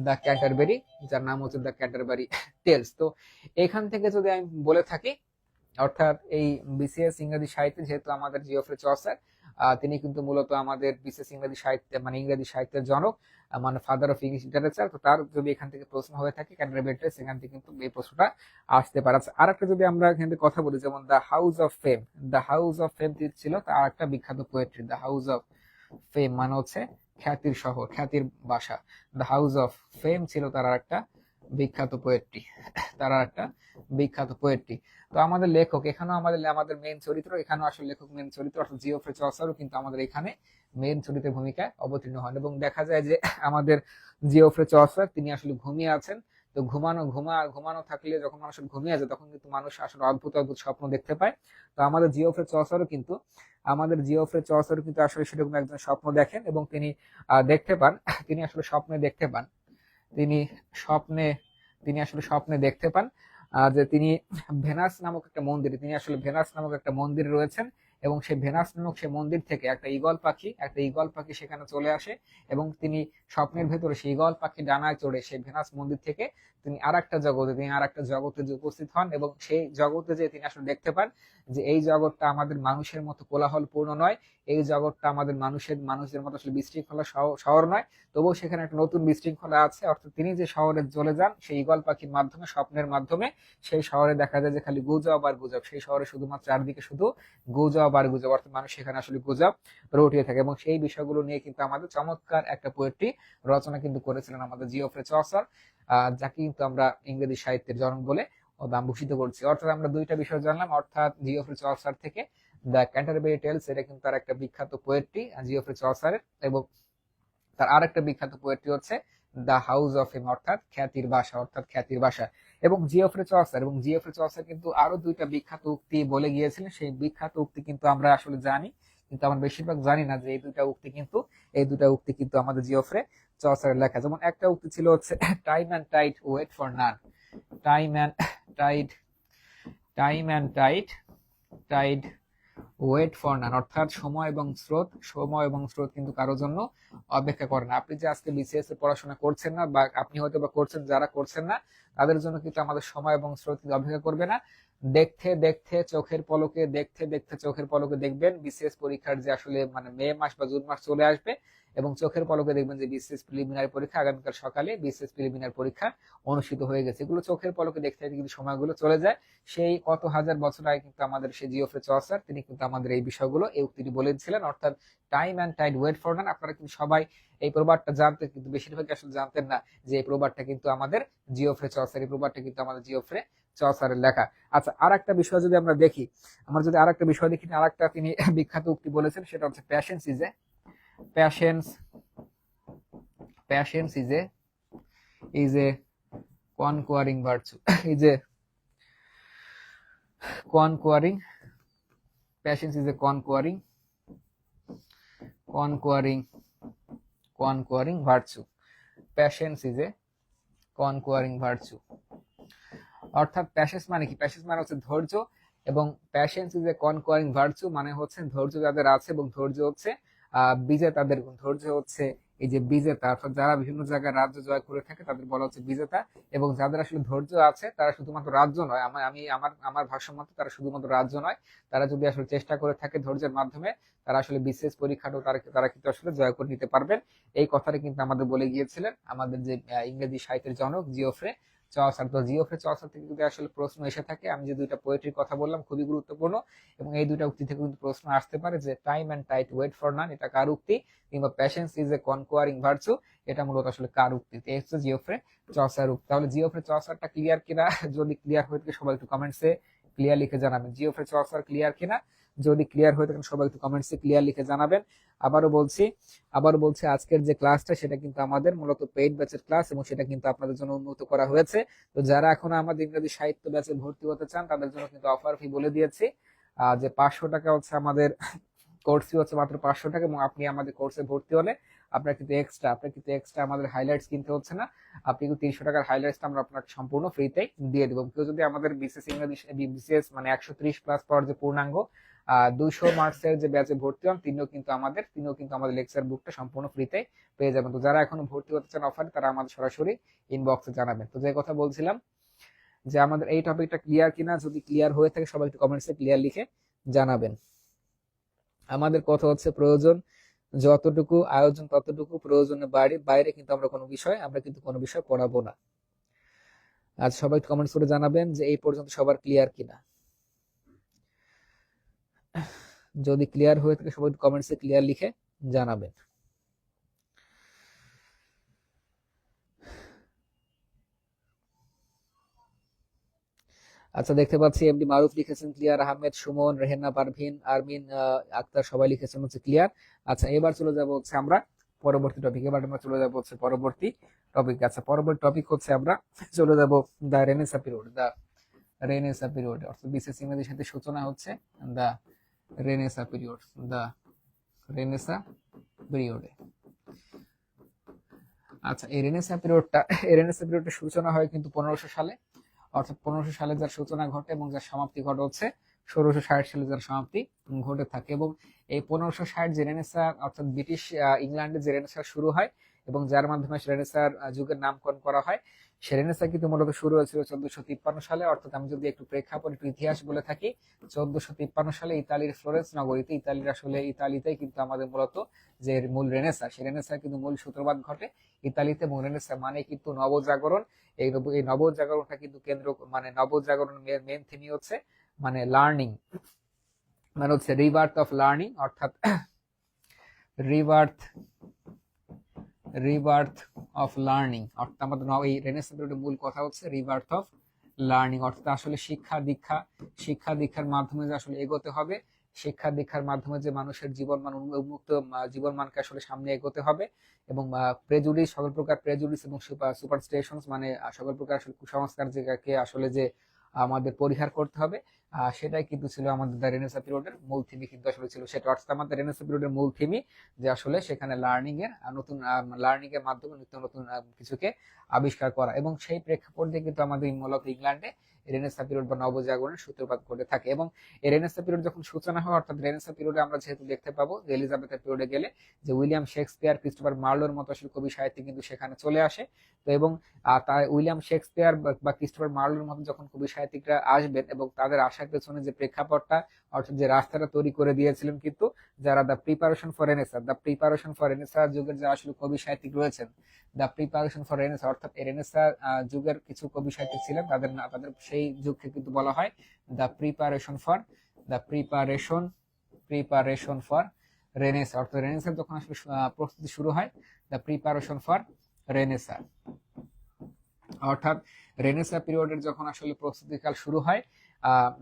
the Canterbury the Canterbury tales. তো এখান থেকে যদি আমি বলে থাকি, অর্থাৎ এই বিসিএস ইংরেজি সাহিত্যে যেহেতু আমাদের জিওফ্রে চসার তিনি কিন্তু মূলত আমাদের বিসিএস ইংরেজি সাহিত্যে মানে ইংরেজি সাহিত্যের জনক, মানে ফাদার অফ ইংলিশ লিটারেচার। তো তার যদি এখান থেকে প্রশ্ন হয়ে থাকে ক্যান্টারবেরি টেলস, এখান থেকে কিন্তু এই প্রশ্নটা আসতে পারে। আর একটা যদি আমরা এখান থেকে কথা বলি, যেমন দ্য হাউস অফ ফেম ছিল তার একটা বিখ্যাত poetry. The house of fame মানে হচ্ছে খ্যাতির শহর, খ্যাতির বাসা। দ্য হাউস অফ ফেম ছিল তার একটা বিখ্যাত পোয়েট্রি। তো আমাদের লেখক এখানেও আমাদের মেইন চরিত্র, এখানেও আসলে লেখক মেইন চরিত্র, অর্থাৎ জিওফ্রে চসারও কিন্তু আমাদের এখানে মেইন চরিত্রের ভূমিকায় অবতীর্ণ হন। এবং দেখা যায় যে আমাদের জিওফ্রে চসার তিনি আসলে ঘুমিয়ে আছেন। তো ঘুমানো থাকলে যখন মানুষ ঘুমিয়ে যায় তখন কিন্তু মানুষ আসলে অদ্ভুত স্বপ্ন দেখতে পায়। তো আমাদের জিওফ্রে চসারও কিন্তু আসলে সেরকম একজন স্বপ্ন দেখেন, এবং তিনি দেখতে পান তিনি আসলে স্বপ্নে দেখতে পান তিনি স্বপ্নে তিনি আসলে স্বপ্নে দেখতে পান যে তিনি ভেনাস নামক একটা মন্দিরে রয়েছেন, এবং সেই ভেনাস নামক সেই মন্দির থেকে একটা ঈগল পাখি সেখানে চলে আসে, এবং তিনি স্বপ্নের ভেতরে সেই ঈগল পাখি ডানায় চড়ে সেই ভেনাস মন্দির থেকে তিনি আর একটা জগতে যে উপস্থিত হন, এবং সেই জগতে যে তিনি আসলে দেখতে পান যে এই জগৎটা আমাদের মানুষের মতো কোলাহলপূর্ণ নয়, এই জগৎটা আমাদের মানুষের মতো আসলে বিশৃঙ্খলা শহর নয়, তবুও সেখানে একটা নতুন বিশৃঙ্খলা আছে। অর্থাৎ তিনি যে শহরে চলে যান সেই ঈগল পাখির মাধ্যমে, স্বপ্নের মাধ্যমে, সেই শহরে দেখা যায় যে খালি গুজব আর গুজব, সেই শহরে শুধুমাত্র চারদিকে শুধু গুজব আর গুজব, অর্থাৎ মানুষ সেখানে আসলে গুজব রটিয়ে থাকে। এবং সেই বিষয়গুলো নিয়ে কিন্তু আমাদের চমৎকার একটা পোয়েট্রি রচনা কিন্তু করেছিলেন আমাদের জিওফ্রে চসার, যাকে কিন্তু আমরা ইংরেজি সাহিত্যের জনক বলে ভূষিত করছি। অর্থাৎ আমরা দুইটা বিষয় জানলাম, অর্থাৎ জিওফ্রে চসার থেকে দ্য ক্যান্টারবেরি টেলস, এটা কিন্তু তার একটা বিখ্যাত পোয়েট্রি জিওফ্রে চসারের, এবং তার আরেকটা বিখ্যাত পোয়েট্রি হচ্ছে দ্য হাউস অফ ফেম, অর্থাৎ খ্যাতির বাসা। এবং জিওফ্রে চসার কিন্তু আরো দুইটা বিখ্যাত উক্তি বলে গিয়েছিলেন। সেই বিখ্যাত উক্তি কিন্তু আমরা আসলে জানি, কিন্তু আমরা বেশিরভাগ জানি না যে এই দুটা উক্তি কিন্তু আমাদের জিওফ্রে চসারের লেখা। যেমন একটা উক্তি ছিল হচ্ছে time and tide wait for none. Time and tide time and tide wait for none, অর্থাৎ সময় এবং স্রোত কিন্তু কারোর জন্য অপেক্ষা করে না। আপনি যে আজকে বিসিএস এর পড়াশোনা করছেন না, বা আপনি হয়তো বা করছেন, যারা করছেন না তাদের জন্য কিন্তু আমাদের সময় এবং স্রোত কিন্তু অপেক্ষা করবে না। দেখতে দেখতে চোখের পলকে দেখবেন বিসিএস পরীক্ষার যে আসলে মানে মে মাস বা জুন মাস চলে আসবে, এবং চোখের পলকে দেখবেন যে বিসিএস প্রিলিমিনারি পরীক্ষা আগামীকাল সকালে বিসিএস প্রিলিমিনারি পরীক্ষা অনুষ্ঠিত হয়ে গেছে। এগুলো চোখের পলকে দেখতে দেখতে কিন্তু সময়গুলো চলে যায়। সেই কত হাজার বছর আগে কিন্তু আমাদের সেই জিওফ্রে চসার তিনি কিন্তু আমাদের এই বিষয়গুলো এই উক্তিটি বলেছিলেন, অর্থাৎ time and tide wait for none. আপনারা কিন্তু সবাই এই প্রবাদটা জানতেন, কিন্তু বেশিরভাগই আসলে জানতেন না যে এই প্রবাদটা কিন্তু আমাদের জিওফ্রে চসারের লেখা। আচ্ছা, আর একটা বিষয় যদি আমরা দেখি, আর একটা তিনি বিখ্যাত উক্তি বলেছেন, সেটা হচ্ছে patience is A is a conquering virtue. is a conquering, patience is a conquering virtue. Patience is a conquering virtue. অর্থাৎ প্যাশেন্স মানে কি? প্যাশেন্স মানে হচ্ছে ধৈর্য, এবং patience is a conquering virtue মানে হচ্ছে ধৈর্য যাদের আছে, এবং ধৈর্য হচ্ছে বিজেতাদের গুণ। ধৈর্য হচ্ছে এই যে বিজেতা, অর্থাৎ যারা বিভিন্ন জায়গায় রাজ্য জয় করে থাকে তাদের বলা হচ্ছে বিজেতা। এবং যাদের আসলে ধৈর্য আছে তারা শুধুমাত্র রাজ্য নয়, আমি আমার ভাষ্য মতে তারা শুধুমাত্র রাজ্য নয়, তারা যদি আসলে চেষ্টা করে থাকে ধৈর্যের মাধ্যমে, তারা আসলে বিশেষ পরীক্ষাটাও তারা কিন্তু আসলে জয় করে নিতে পারবেন। এই কথাটা কিন্তু আমাদের বলে গিয়েছিলেন আমাদের যে ইংরেজি সাহিত্যের জনক জিওফ্রে চসার। তো জিওফ্রে চসার থেকে যদি আসলে প্রশ্ন এসে থাকে, আমি যে দুইটা পোয়েট্রির কথা বললাম খুবই গুরুত্বপূর্ণ, এবং এই দুইটা উক্তি থেকে কিন্তু প্রশ্ন আসতে পারে যে time and tide wait for none এটা কার উক্তি, কিংবা patience is a conquering virtue এটা মূলত আসলে কার উক্তি। এই হচ্ছে জিওফ্রে চসার উক্তি। তাহলে জিওফ্রে চসারটা ক্লিয়ার কিনা? যদি ক্লিয়ার হয়ে থাকে সবাই একটু কমেন্টসে ক্লিয়ার লিখে জানাবেন। জিওফ্রে চসার ক্লিয়ার কিনা? যদি ক্লিয়ার হয়ে থাকেন সবাই একটু কমেন্টসে ক্লিয়ার লিখে জানাবেন। আবারও বলছি আজকের যে ক্লাসটা সেটা কিন্তু আমাদের মূলত পেইড ব্যাচের ক্লাস, এবং সেটা কিন্তু আপনাদের জন্য উন্মুক্ত করা হয়েছে। তো যারা এখন আমাদের ইংরেজি সাহিত্য ব্যাচে ভর্তি হতে চান তাদের জন্য কিন্তু অফার ফি বলে দিয়েছি, যে 500 টাকা হচ্ছে আমাদের কোর্স ফি হচ্ছে মাত্র 500 টাকা, এবং আপনি আমাদের কোর্সে ভর্তি হলে আপনার কিন্তু এক্সট্রা আমাদের হাইলাইটস কিনতে হচ্ছে না। আপনি কিন্তু 300 টাকার হাইলাইটসটা আমরা আপনাকে সম্পূর্ণ ফ্রিতে দিয়ে দেবো। কেউ যদি আমাদের বিসিএস ইংরেজি বিসিএস মানে 130 প্লাস পাওয়ার যে পূর্ণাঙ্গ 200 মার্কসের যে ব্যাচে ভর্তি হন, তিনিও কিন্তু আমাদের লেকচার বুকটা সম্পূর্ণ ফ্রিতে পেয়ে যাবেন। তো যারা এখনো ভর্তি হতে চান অফারে, তারা আমাদের সরাসরি ইনবক্সে জানাবেন। তো যে কথা বলছিলাম যে আমাদের এই টপিকটা ক্লিয়ার কিনা, যদি ক্লিয়ার হয়ে থাকে সবাই একটু কমেন্টসে ক্লিয়ার লিখে জানাবেন। আমাদের কথা হচ্ছে প্রয়োজন যতটুকু, আয়োজন ততটুকু, প্রয়োজনের বাইরে কিন্তু আমরা কোনো বিষয় পড়াবো না। আজ সবাই কমেন্টস করে জানাবেন যে এই পর্যন্ত সবার ক্লিয়ার কিনা। যদি ক্লিয়ার হয়ে থাকে সবাই কমেন্টসে ক্লিয়ার লিখে জানাবেন। আচ্ছা, দেখতে পাচ্ছি এমডি মারুফ লিখেছেন ক্লিয়ার, আহমেদ, সুমন, রেহেনা, পারভিন, আরমিন, আক্তার সবাই লিখেছেন হচ্ছে ক্লিয়ার। আচ্ছা, এবার চলে যাব হচ্ছে আমরা পরবর্তী টপিক। আচ্ছা, পরবর্তী টপিক হচ্ছে আমরা চলে যাব দ্য রেনেসা পিরিয়ড, অর্থাৎ বিশেষ ইংরেজির সাথে সূচনা হচ্ছে দ্য রেনেসা পিরিয়ডে। আচ্ছা, এই রেনেসা পিরিয়ডের সূচনা হয় কিন্তু 1500 সালে, অর্থাৎ 1500 সালে যার সূচনা ঘটে এবং যার সমাপ্তি ঘটে হচ্ছে 1660 সালে যার সমাপ্তি ঘটে থাকে। এবং এই 1560 যে রেনেসা, অর্থাৎ ব্রিটিশ ইংল্যান্ডে যে রেনেসা শুরু হয় এবং যার মাধ্যমে রেনেসার যুগের নামকরণ করা হয়, সে রেনেসা কিন্তু মূলত শুরু হয়েছিল 1453 সালে। অর্থাৎ আমি যদি একটু প্রেক্ষাপট, একটু ইতিহাস বলে থাকি, 1453 সালে ইতালির ফ্লোরেন্স নগরীতে, ইতালিতেই কিন্তু আমাদের মূলত যে মূল রেনেসা, সেই রেনেসা কিন্তু মূল সূত্রপাত ঘটে ইতালিতে। এবং রেনেসা মানে কিন্তু নবজাগরণ। এই নবজাগরণটা কিন্তু নবজাগরণ মেন থিমই হচ্ছে মানে লার্নিং, মানে হচ্ছে রিবার্থ অফ লার্নিং, অর্থাৎ রিবার্থ অফ লার্নিং। অর্থাৎ আমাদের এই রেনেসাঁ পিরিয়ডের মূল কথা হচ্ছে রিবার্থ অফ লার্নিং, অর্থাৎ আসলে শিক্ষা দীক্ষার মাধ্যমে যে আসলে এগোতে হবে, শিক্ষা দীক্ষার মাধ্যমে যে মানুষের জীবনমান, উন্মুক্ত জীবনমানকে আসলে সামনে এগোতে হবে, এবং সকল প্রকার প্রেজুডিস এবং সুপারস্টিশনস মানে সকল প্রকার আসলে কুসংস্কার যেটাকে আসলে যে আমাদের পরিহার করতে হবে, সেটাই কিন্তু ছিল আমাদের দ্য রেনেসাঁ পিরিয়ডের মূল থিমই কিন্তু আসলে ছিল সেটা। অর্থাৎ আমাদের রেনেসাঁ পিরিয়ডের মূল থিমই যে আসলে সেখানে লার্নিং এর মাধ্যমে নিত্য নতুন কিছুকে আবিষ্কার করা, এবং সেই প্রেক্ষাপট দিয়ে কিন্তু আমাদের মূলত ইংল্যান্ডে রেনেসাঁ পিরিয়ড বা নবজাগরণের সূত্রপাত ঘটে থাকে। এবং এই রেনেসাঁ পিরিয়ড যখন সূচনা হয়, অর্থাৎ রেনেসাঁ পিরিয়ডে আমরা যেহেতু দেখতে পাবো যে এলিজাবেথের পিরিয়ডে গেলে যে উইলিয়াম শেক্সপিয়ার, ক্রিস্টোফার মার্লোর মতো আসলে কবি সাহিত্যিক কিন্তু সেখানে চলে আসে। তো এবং তাই উইলিয়াম শেক্সপিয়ার বা ক্রিস্টোফার মার্লোর মতো যখন কবি সাহিত্যিকরা আসবেন, এবং তাদের আসার পেছনে যে প্রেক্ষাপটটা, অর্থাৎ যে রাস্তাটা তৈরি করে দিয়েছিলেন কিন্তু যারা দ্য প্রিপারেশন ফর রেনেসাঁ যুগের যারা আসলে কবি সাহিত্যিক রয়েছেন, দ্য প্রিপারেশন ফর রেনেসাঁ, অর্থাৎ এই রেনেসাঁ যুগের কিছু কবি সাহিত্যিক ছিলেন, তাদের সেই যুগকে কিন্তু বলা হয় দ্য প্রিপারেশন ফর রেনেসাঁ। অর্থাৎ রেনেসাঁ যখন আসলে প্রস্তুতি শুরু হয়, দ্য প্রিপারেশন ফর রেনেসাঁ, অর্থাৎ রেনেসাঁ পিরিয়ডের যখন আসলে প্রস্তুতিকাল শুরু হয়,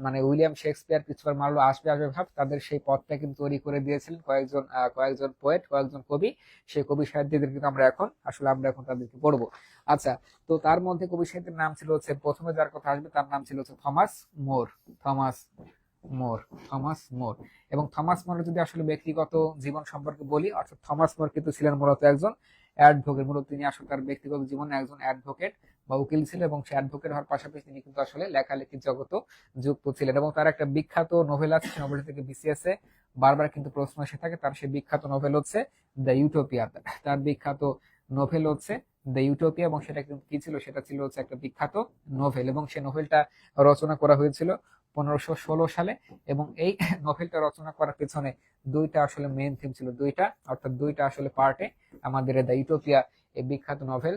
মানে উইলিয়াম শেক্সপিয়ার কিছুবার মারলো আসবে আসবে ভাব, তাদের সেই পথটা কিন্তু তৈরি করে দিয়েছিলেন কয়েকজন পোয়েট, কয়েকজন কবি। সেই কবি সাহিত্যিকদের কিন্তু আমরা এখন তাদেরকে পড়বো। আচ্ছা, তো তার মধ্যে কবি সাহিত্যের নাম ছিল হচ্ছে, প্রথমে যার কথা আসবে তার নাম ছিল হচ্ছে থমাস মোর। থমাস মোর থমাস মোর এবং থমাস মোরের যদি আসলে ব্যক্তিগত জীবন সম্পর্কে বলি, অর্থাৎ থমাস মোর কিন্তু ছিলেন মূলত একজন অ্যাডভোকেট। মূলত তিনি আসলে তার ব্যক্তিগত জীবনে একজন অ্যাডভোকেট বা উকিল ছিলেন, এবং সে অ্যাডভোকেট হওয়ার পাশাপাশি তিনি কিন্তু আসলে লেখালেখির জগতেও যুক্ত ছিলেন। এবং তার একটা বিখ্যাত নোভেল আছে, সেই নোভেল থেকে বিসিএস এ বারবার কিন্তু প্রশ্ন এসে থাকে। তার সেই বিখ্যাত নোভেল হচ্ছে দ্য ইউটোপিয়া। তার বিখ্যাত নোভেল হচ্ছে দ্য ইউটোপিয়া, এবং সেটা কিন্তু কি ছিল, সেটা ছিল হচ্ছে একটা বিখ্যাত নোভেল, এবং সেই নোভেলটা রচনা করা হয়েছিল 1516 সালে। এবং এই নোভেলটা রচনা করার পেছনে দুইটা আসলে মেইন থিম ছিল, অর্থাৎ দুইটা আসলে পার্টে আমাদের দ্য ইউটোপিয়া এই বিখ্যাত নোভেল,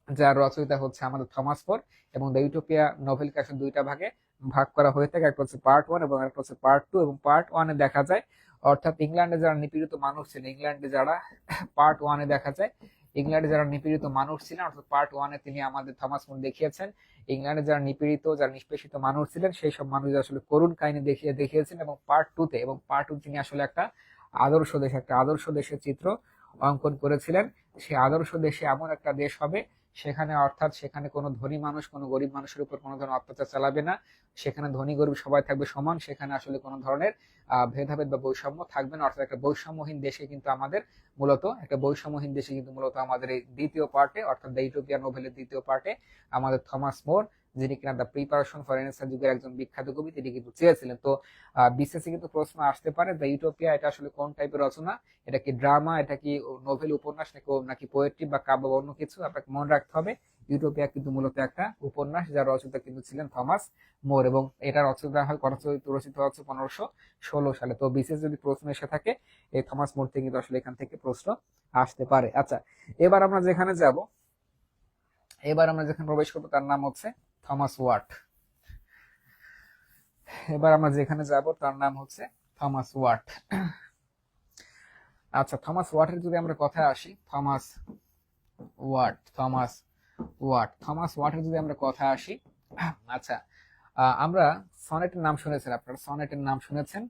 যার রচয়িতা হচ্ছে আমাদের থমাস মোর। এবং দ্য ইউটোপিয়া নোভেলকে আসলে দুইটা ভাগে ভাগ করা হয়ে থাকে, একটা হচ্ছে পার্ট 1 এবং একটা হচ্ছে পার্ট 2। এবং পার্ট 1 এ দেখা যায়, অর্থাৎ ইংল্যান্ডে যারা নিপীড়িত মানুষ ছিল, ইংল্যান্ডে যারা পার্ট 1 এ দেখা যায় ইংল্যান্ডে যারা নিপীড়িত মানুষ ছিলেন, অর্থাৎ পার্ট 1 এ তিনি আমাদের থমাস মোর দেখিয়েছেন ইংল্যান্ডে যারা নিপীড়িত, যারা নিষ্পেষিত মানুষ ছিলেন, সেই সব মানুষ আসলে করুণ কাহিনী দেখিয়েছেন। এবং পার্ট 2 তিনি আসলে একটা আদর্শ দেশের চিত্র অঙ্কন করেছিলেন। সেই আদর্শ দেশে এমন একটা দেশ হবে, সেখানে কোনো ধনী মানুষ কোনো গরিব মানুষের উপর কোনো ধরনের অত্যাচার চালাবে না, সেখানে ধনী গরিব সবাই থাকবে সমান, সেখানে আসলে কোনো ধরনের ভেদাভেদ বা বৈষম্য থাকবে না। অর্থাৎ একটা বৈষম্যহীন দেশে কিন্তু আমাদের এই দ্বিতীয় পার্টে, অর্থাৎ দ্য ইউটোপিয়ান নোভেলের দ্বিতীয় পার্টে আমাদের থমাস মোর, যিনি কিনা দ্য প্রিপারেশন ফর রেনেসাঁ যুগের একজন বিখ্যাত কবি, তিনি কিন্তু চেয়েছিলেন। তো বিসিএসসি কিন্তু প্রশ্ন আসতে পারে, দ্য ইউটোপিয়া এটা আসলে কোন টাইপের রচনা, এটা কি ড্রামা, এটা কি নোভেল উপন্যাস, নাকি পোয়েট্রি বা কাব্য বা অন্য কিছু, আপনাকে মনে রাখতে হবে ইউটোপিয়া কিন্তু মূলত একটা উপন্যাস, যার রচয়িতা কিন্তু ছিলেন থমাস মোর। এবং এটা রচিত হচ্ছে 1516 সালে। তো বিশেষ যদি প্রশ্ন এসে থাকে, এই থমাস মোর থেকে কিন্তু আসলে এখান থেকে প্রশ্ন আসতে পারে। আচ্ছা, এবার আমরা যেখানে প্রবেশ করবো তার নাম হচ্ছে থমাস ওয়াট। এবার আমরা যেখানে যাব তার নাম হচ্ছে থমাস ওয়াট। আচ্ছা, থমাস ওয়াটের যদি আমরা কথায় আসি, থমাস ওয়াটের যদি আমরা কথায় আসি, আচ্ছা, আমরা সনেটের নাম শুনেছেন, আপনারা সনেটের নাম শুনেছেন।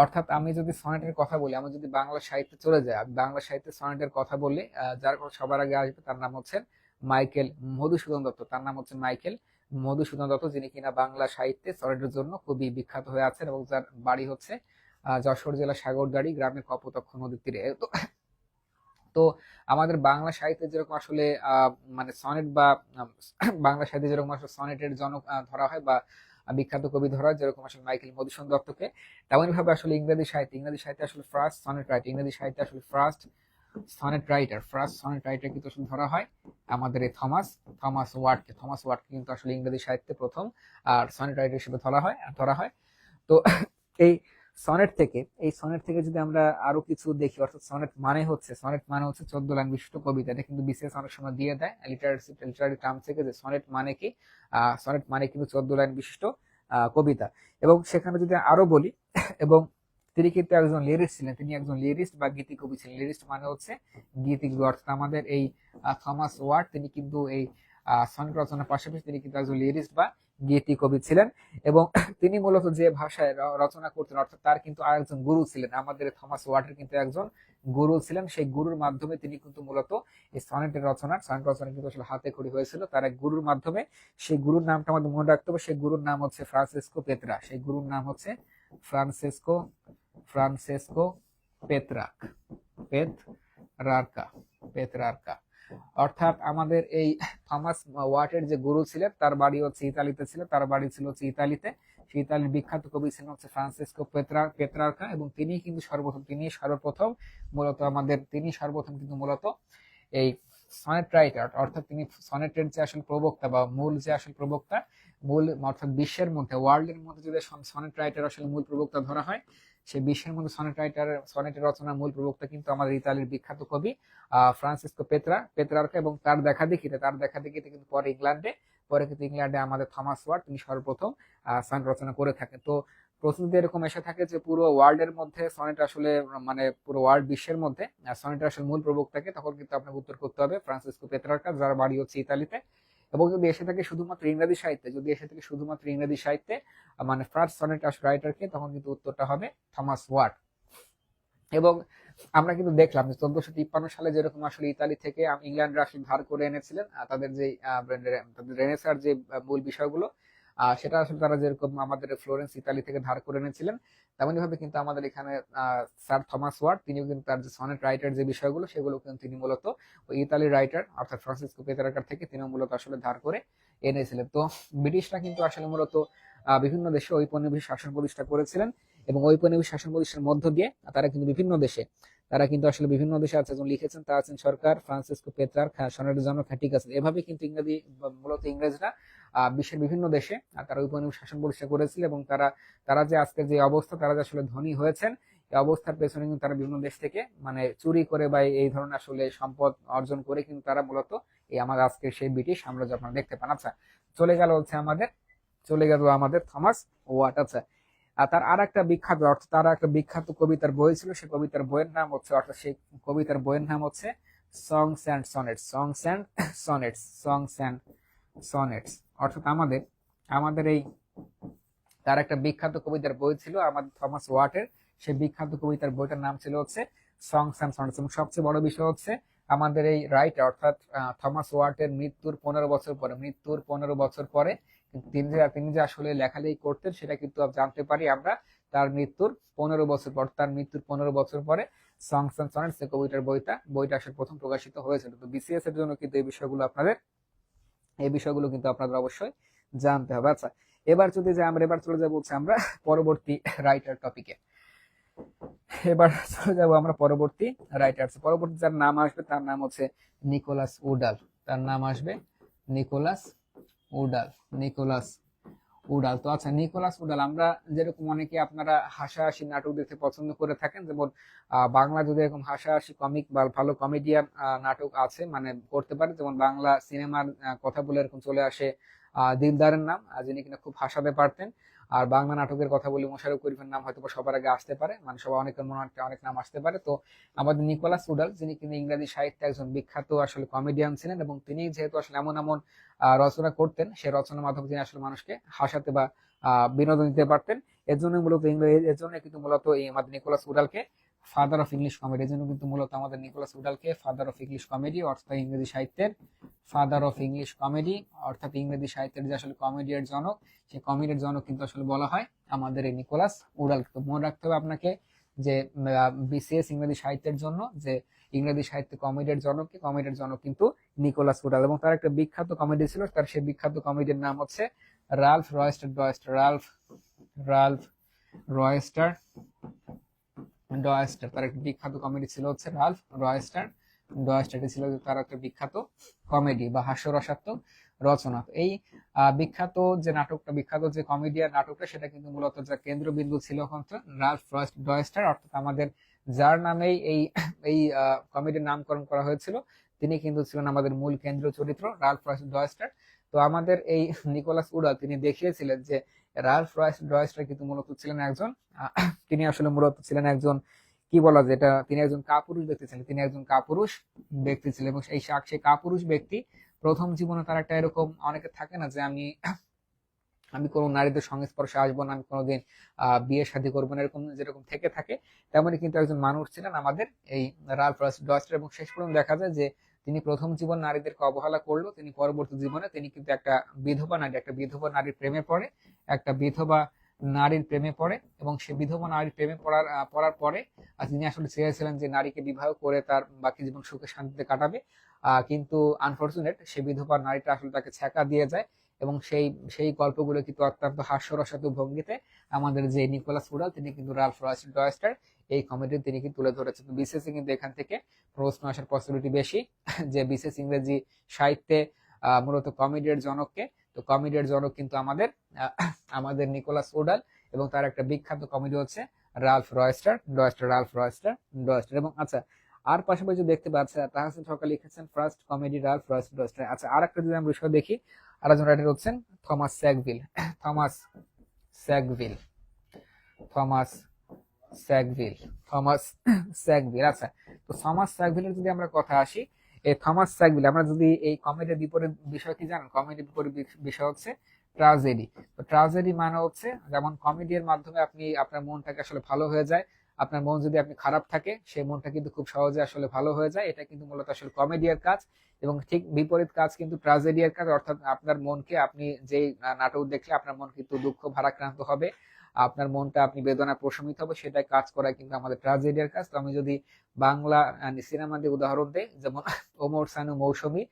অর্থাৎ আমি যদি সনেটের কথা বলি, আমি যদি বাংলা সাহিত্যে চলে যাই, আমি বাংলা সাহিত্যে সনেটের কথা বললে যার কথা সবার আগে আসবে তার নাম হচ্ছে মাইকেল মধুসূদন দত্ত। তার নাম হচ্ছে মাইকেল মধুসূদন দত্ত, যিনি কিনা বাংলা সাহিত্যে সনেটের জন্য খুবই বিখ্যাত হয়ে আছেন, এবং যার বাড়ি হচ্ছে যশোর জেলা সাগরদাড়ি গ্রামের কপোতাক্ষ নদীর তীরে। তো আমাদের বাংলা সাহিত্যে যেরকম আসলে মানে সনেট বা বাংলা সাহিত্যে যেরকম আসলে সনেটের জনক ধরা হয় বা বিখ্যাত কবি ধরা হয়, যেরকম আসলে মাইকেল মধুসূদন দত্তকে, তেমনি ভাবে আসলে ইংরেজি সাহিত্যে আসলে ফার্স্ট সনেট রাইটার, ইংরেজি সাহিত্যে আসলে ফার্স্ট সনেট রাইটার কিন্তু আসলে ধরা হয় আমাদের এই থমাস ওয়াটকে কিন্তু আসলে ইংরেজি সাহিত্যে প্রথম আর সনেট রাইটার হিসেবে ধরা হয়। তো এই সনেট থেকে যদি আমরা আরো কিছু দেখি, অর্থাৎ সনেট মানে হচ্ছে 14 লাইন বিশিষ্ট কবিতা। এটা কিন্তু বিসিএস অনেক সময় দিয়ে দেয় লিটারারি টার্ম থেকে, যে সনেট মানে কি। সনেট মানে কিন্তু 14 লাইন বিশিষ্ট কবিতা। এবং সেখানে যদি আরো বলি, এবং তিনি কিন্তু একজন লিরিস্ট ছিলেন, তিনি একজন লিরিস্ট বা গীতি কবি ছিলেন। লিরিস্ট মানে হচ্ছে গীতিকবি, অর্থাৎ আমাদের এই থমাস ওয়াট তিনি কিন্তু এই সনেট রচনার পাশাপাশি তিনি কিন্তু একজন লিরিস্ট বা গীতি কবি ছিলেন। এবং তিনি মূলত যে ভাষায় রচনা করতেন, অর্থাৎ তার কিন্তু আরেকজন গুরু ছিলেন, আমাদের থমাস ওয়াটের কিন্তু একজন গুরু ছিলেন। সেই গুরুর মাধ্যমে তিনি কিন্তু মূলত এই সনেট রচনা কিন্তু আসলে হাতে খড়ি হয়েছিল তার এক গুরুর মাধ্যমে। সেই গুরুর নামটা আমাদের মনে রাখতে হবে, সেই গুরুর নাম হচ্ছে ফ্রান্সিসকো পেত্রা। সেই গুরুর নাম হচ্ছে ফ্রান্সিসকো পেত্রাক পেত্রার্কা। অর্থাৎ আমাদের এই থমাস ওয়াটের যে গুরু ছিলেন, তার বাড়ি হচ্ছে ইতালিতে ছিল, সেই ইতালির বিখ্যাত কবি ছিলেন হচ্ছে ফ্রান্সিসকো পেত্রার্কা। এবং তিনি সর্বপ্রথম কিন্তু মূলত এই সনেট রাইটার, অর্থাৎ তিনি সনেটের যে আসল প্রবক্তা বা অর্থাৎ বিশ্বের মধ্যে, ওয়ার্ল্ডের মধ্যে যদি সনেট রাইটার আসলে মূল প্রবক্তা ধরা হয়, সেই বিশ্বের মধ্যে সনেটের রচনার মূল প্রবক্তা কিন্তু আমাদের ইতালির বিখ্যাত কবি ফ্রান্সিসকো পেত্রার্কা। এবং তার দেখা দেখিতে কিন্তু পরে কিন্তু ইংল্যান্ডে আমাদের থমাস ওয়াট তিনি সর্বপ্রথম সনেট রচনা করে থাকেন। তো প্রশ্নটি এরকম এসে থাকে যে পুরো ওয়ার্ল্ডের মধ্যে সনেট আসলে, মানে পুরো ওয়ার্ল্ড বিশ্বের মধ্যে সনেটের আসলে মূল প্রবক্তাকে, তখন কিন্তু আপনাকে উত্তর করতে হবে ফ্রান্সিসকো পেত্রার্কা, যার বাড়ি হচ্ছে ইতালিতে। এবং যদি এসে থাকে শুধুমাত্র ইংরেজি সাহিত্যে, মানে ফার্স্ট সনেট রাইটারকে, তখন কিন্তু উত্তরটা হবে থমাস ওয়াট। এবং আমরা কিন্তু দেখলাম যে 1453 সালে যেরকম আসলে ইতালি থেকে ইংল্যান্ডরা আসলে ধার করে এনেছিলেন তাদের যে তাদের রেনেসার যে মূল বিষয়গুলো, সেটা আসলে তারা যেরকম আমাদের ফ্লোরেন্স ইতালি থেকে ধার করে এনেছিলেন, তেমনি ভাবে কিন্তু আমাদের এখানে স্যার থমাস ওয়াট তিনিও কিন্তু তার যে সনেট রাইটার যে বিষয়গুলো সেগুলো কিন্তু তিনি মূলত ওই ইতালির রাইটার অর্থাৎ ফ্রান্সিসকো পেত্রার্কার থেকে তিনিও মূলত আসলে ধার করে এনেছিলেন। তো ব্রিটিশরা কিন্তু আসলে মূলত বিভিন্ন দেশে ঔপনিবেশিক শাসন প্রতিষ্ঠা করেছিলেন, এবং ঔপনিবেশিক শাসন প্রতিষ্ঠার মধ্য দিয়ে তারা কিন্তু আসলে বিভিন্ন দেশে আছে, যেমন লিখেছেন তা আছেন সরকার, ফ্রান্সিসকো পেত্রার্ক, সনেটের জনক, ঠিক আছে। এভাবে কিন্তু মূলত ইংরেজরা বিশ্বের বিভিন্ন দেশে তারা ঔপনিবেশিক শাসন প্রতিষ্ঠা করেছিল, এবং তারা যে আজকের যে অবস্থা, তারা যে আসলে ধনী হয়েছেন, এই অবস্থার পেছনে কিন্তু তারা বিভিন্ন দেশ থেকে মানে চুরি করে বা এই ধরনের আসলে সম্পদ অর্জন করে কিন্তু তারা মূলত এই আমাদের আজকের সেই ব্রিটিশ সাম্রাজ্য আপনারা দেখতে পান। আচ্ছা, চলে গেল আমাদের থমাস ওয়াট। আচ্ছা, আর তার আর একটা বিখ্যাত কবিতার বই ছিল, সেই কবিতার বইয়ের নাম হচ্ছে সংস অ্যান্ড সনেটস। অর্থাৎ আমাদের এই তার একটা বিখ্যাত কবিতার বই ছিল আমাদের থমাস ওয়াটের, সেই বিখ্যাত কবিতার বইটার নাম ছিল হচ্ছে সংস অ্যান্ড সনেটস। এবং সবচেয়ে বড় বিষয় হচ্ছে আমাদের এই রাইটার অর্থাৎ থমাস ওয়াটের মৃত্যুর 15 বছর পরে তিনি যে আসলে লেখালেখি করতেন সেটা কিন্তু জানতে পারি আমরা তার মৃত্যুর 15 বছর পরে সংস অ্যান্ড সনেটস কবিতার বইটা আসলে প্রথম প্রকাশিত হয়েছিল। তো বিসিএস এর জন্য কিন্তু এই বিষয়গুলো কিন্তু আপনাদের অবশ্যই জানতে হবে। আচ্ছা, এবার চলে যাবো হচ্ছে আমরা পরবর্তী রাইটার টপিকে। পরবর্তী যার নাম আসবে তার নাম হচ্ছে নিকোলাস উডাল। তো আচ্ছা, নিকোলাস উডাল, আমরা যেরকম অনেকে আপনারা হাসাহাসি নাটক দেখতে পছন্দ করে থাকেন, যেমন বাংলা যদি এরকম হাসাহাসি কমিক বা ভালো কমেডিয়ান নাটক আছে মানে করতে পারে, যেমন বাংলা সিনেমার কথা বলে এরকম চলে আসে দিলদারের নাম, যিনি কিনা খুব হাসাতে পারতেন। আর বাংলা নাটকের কথা বলি মোশাররফ করিমের নাম হয়তো সবার আগে আসতে পারে, মানে সবাই অনেকের মনে অনেক নাম আসতে পারে। তো আমাদের নিকোলাস উডাল, যিনি কিন্তু ইংরেজি সাহিত্যে একজন বিখ্যাত আসলে কমেডিয়ান ছিলেন, এবং তিনি যেহেতু আসলে এমন এমন রচনা করতেন, সেই রচনার মাধ্যমে তিনি আসলে মানুষকে হাসাতে বা বিনোদন দিতে পারতেন। এর জন্য কিন্তু মূলত এই আমাদের নিকোলাস উডালকে ফাদার অফ ইংলিশ কমেডি, এর জন্য কিন্তু মূলত আমাদের নিকোলাস উডালকে ফাদার অফ ইংলিশ কমেডি অর্থাৎ ইংরেজি সাহিত্যের যে আসলে কমেডিয়ার জনক, সেই কমেডিয়ার জনক কিন্তু আসলে বলা হয় আমাদের এই নিকোলাস উডালকে। তো মনে রাখতে হবে আপনাকে যে বিসিএস ইংরেজি সাহিত্যের জন্য যে ইংরেজি সাহিত্যে কমেডিয়ার জনক কিন্তু নিকোলাস উডাল। এবং তার একটা বিখ্যাত কমেডি ছিল, তার সেই বিখ্যাত কমেডির নাম হচ্ছে রালফ রয়েস্টার ডয়েস্টার। তার একটা বিখ্যাত কমেডি ছিল হচ্ছে রালফ রয়েস্টার ডয়েস্টার। এটি ছিল তার একটা বিখ্যাত কমেডি বা হাস্যরসাত্মক রচনা। এই বিখ্যাত যে কমেডিয়ান নাটকটা, সেটা কিন্তু মূলত যার কেন্দ্রবিন্দু ছিল হচ্ছে রালফ ডয়েস্টার, অর্থাৎ আমাদের যার নামেই এই কমেডির নামকরণ করা হয়েছিল, তিনি কিন্তু ছিলেন আমাদের মূল কেন্দ্রীয় চরিত্র রালফ ডয়েস্টার। তো আমাদের এই নিকোলাস উডাল তিনি দেখিয়েছিলেন যে রালফ ডয়েস্টার কিন্তু মূলত ছিলেন একজন কি বলা যায়, তিনি একজন কাপুরুষ ব্যক্তি ছিলেন। এবং সেই কাপুরুষ ব্যক্তি প্রথম জীবনে তার একটা এরকম অনেকে থাকে না যে আমি কোনো নারীদের সংস্পর্শে আসবো না, আমি কোনোদিন বিয়ে শাদী করবো না, এরকম যেরকম থেকে থাকে, তেমনই কিন্তু একজন মানুষ ছিলেন আমাদের এই রালফ ডয়েস্টার। এবং শেষ পর্যন্ত দেখা যায় যে তিনি প্রথম জীবন নারীদেরকে অবহেলা করলো, তিনি পরবর্তী জীবনে তিনি কিন্তু একটা বিধবা নারীর প্রেমে পড়ে, এবং সে বিধবা নারীর প্রেমে পড়ার পরে তিনি আসলে চেয়েছিলেন যে নারীকে বিবাহ করে তার বাকি জীবন সুখে শান্তিতে কাটাবে, কিন্তু আনফরচুনেট সে বিধবা নারীটা আসলে তাকে ছ্যাঁকা দিয়ে যায়। এবং সেই গল্পগুলো কিন্তু অত্যন্ত হাস্যরসাত্মক ভঙ্গিতে আমাদের যে নিকোলাস উডাল, তিনি কিন্তু রালফ ডয়েস্টার এই কমেডি তিনি কিন্তু তুলে ধরেছেন। তো বিশেষ কিন্তু এখান থেকে প্রশ্ন আসার পসিবিলিটি বেশি যে বিশেষ ইংরেজি সাহিত্যে মূলত কমেডিয়ার জনককে। তো কমেডিয়ার জনক কিন্তু আমাদের নিকোলাস উডাল, এবং তার একটা বিখ্যাত কমেডি হচ্ছে রালফ ডয়েস্টার। এবং আচ্ছা, আর পাশাপাশি যদি দেখতে পাচ্ছি তাহসিন সরকার লিখেছেন ফার্স্ট কমেডি রালফ ডয়েস্টার। আচ্ছা, আর একটা যদি আমরা বিষয় দেখি, আরেকজন রাইটার হচ্ছেন থমাস স্যাগভিল। আচ্ছা, তো থমাস স্যাগভিলের যদি আমরা কথা আসি, এই থমাস স্যাগভিল, আমরা যদি এই কমেডির বিপরীত বিষয় কি জানেন? কমেডির বিপরীত বিষয় হচ্ছে ট্রাজেডি। তো ট্রাজেডি মানে হচ্ছে যেমন কমেডির মাধ্যমে আপনি আপনার মনটাকে আসলে ভালো হয়ে যায়, আপনার মন যদি আপনি খারাপ থাকে সেই মনটা কিন্তু খুব সহজে আসলে ভালো হয়ে যায়, এটা কিন্তু মূলত আসলে কমেডিয়ার কাজ। এবং ঠিক বিপরীত কাজ কিন্তু ট্রাজেডিয়ার কাজ, অর্থাৎ আপনার মনকে আপনি যেই নাটক দেখলে আপনার মন কিন্তু দুঃখ ভারাক্রান্ত হবে, আপনার মনটা আপনি বেদনা প্রশমিত হবে, সেটা কাজ করা কিন্তু আমাদের ট্রাজেডিয়ার কাজ। তো আমি যদি বাংলা সিনেমা দিয়ে উদাহরণ দেই, যেমন ওমর সানু মৌসুমী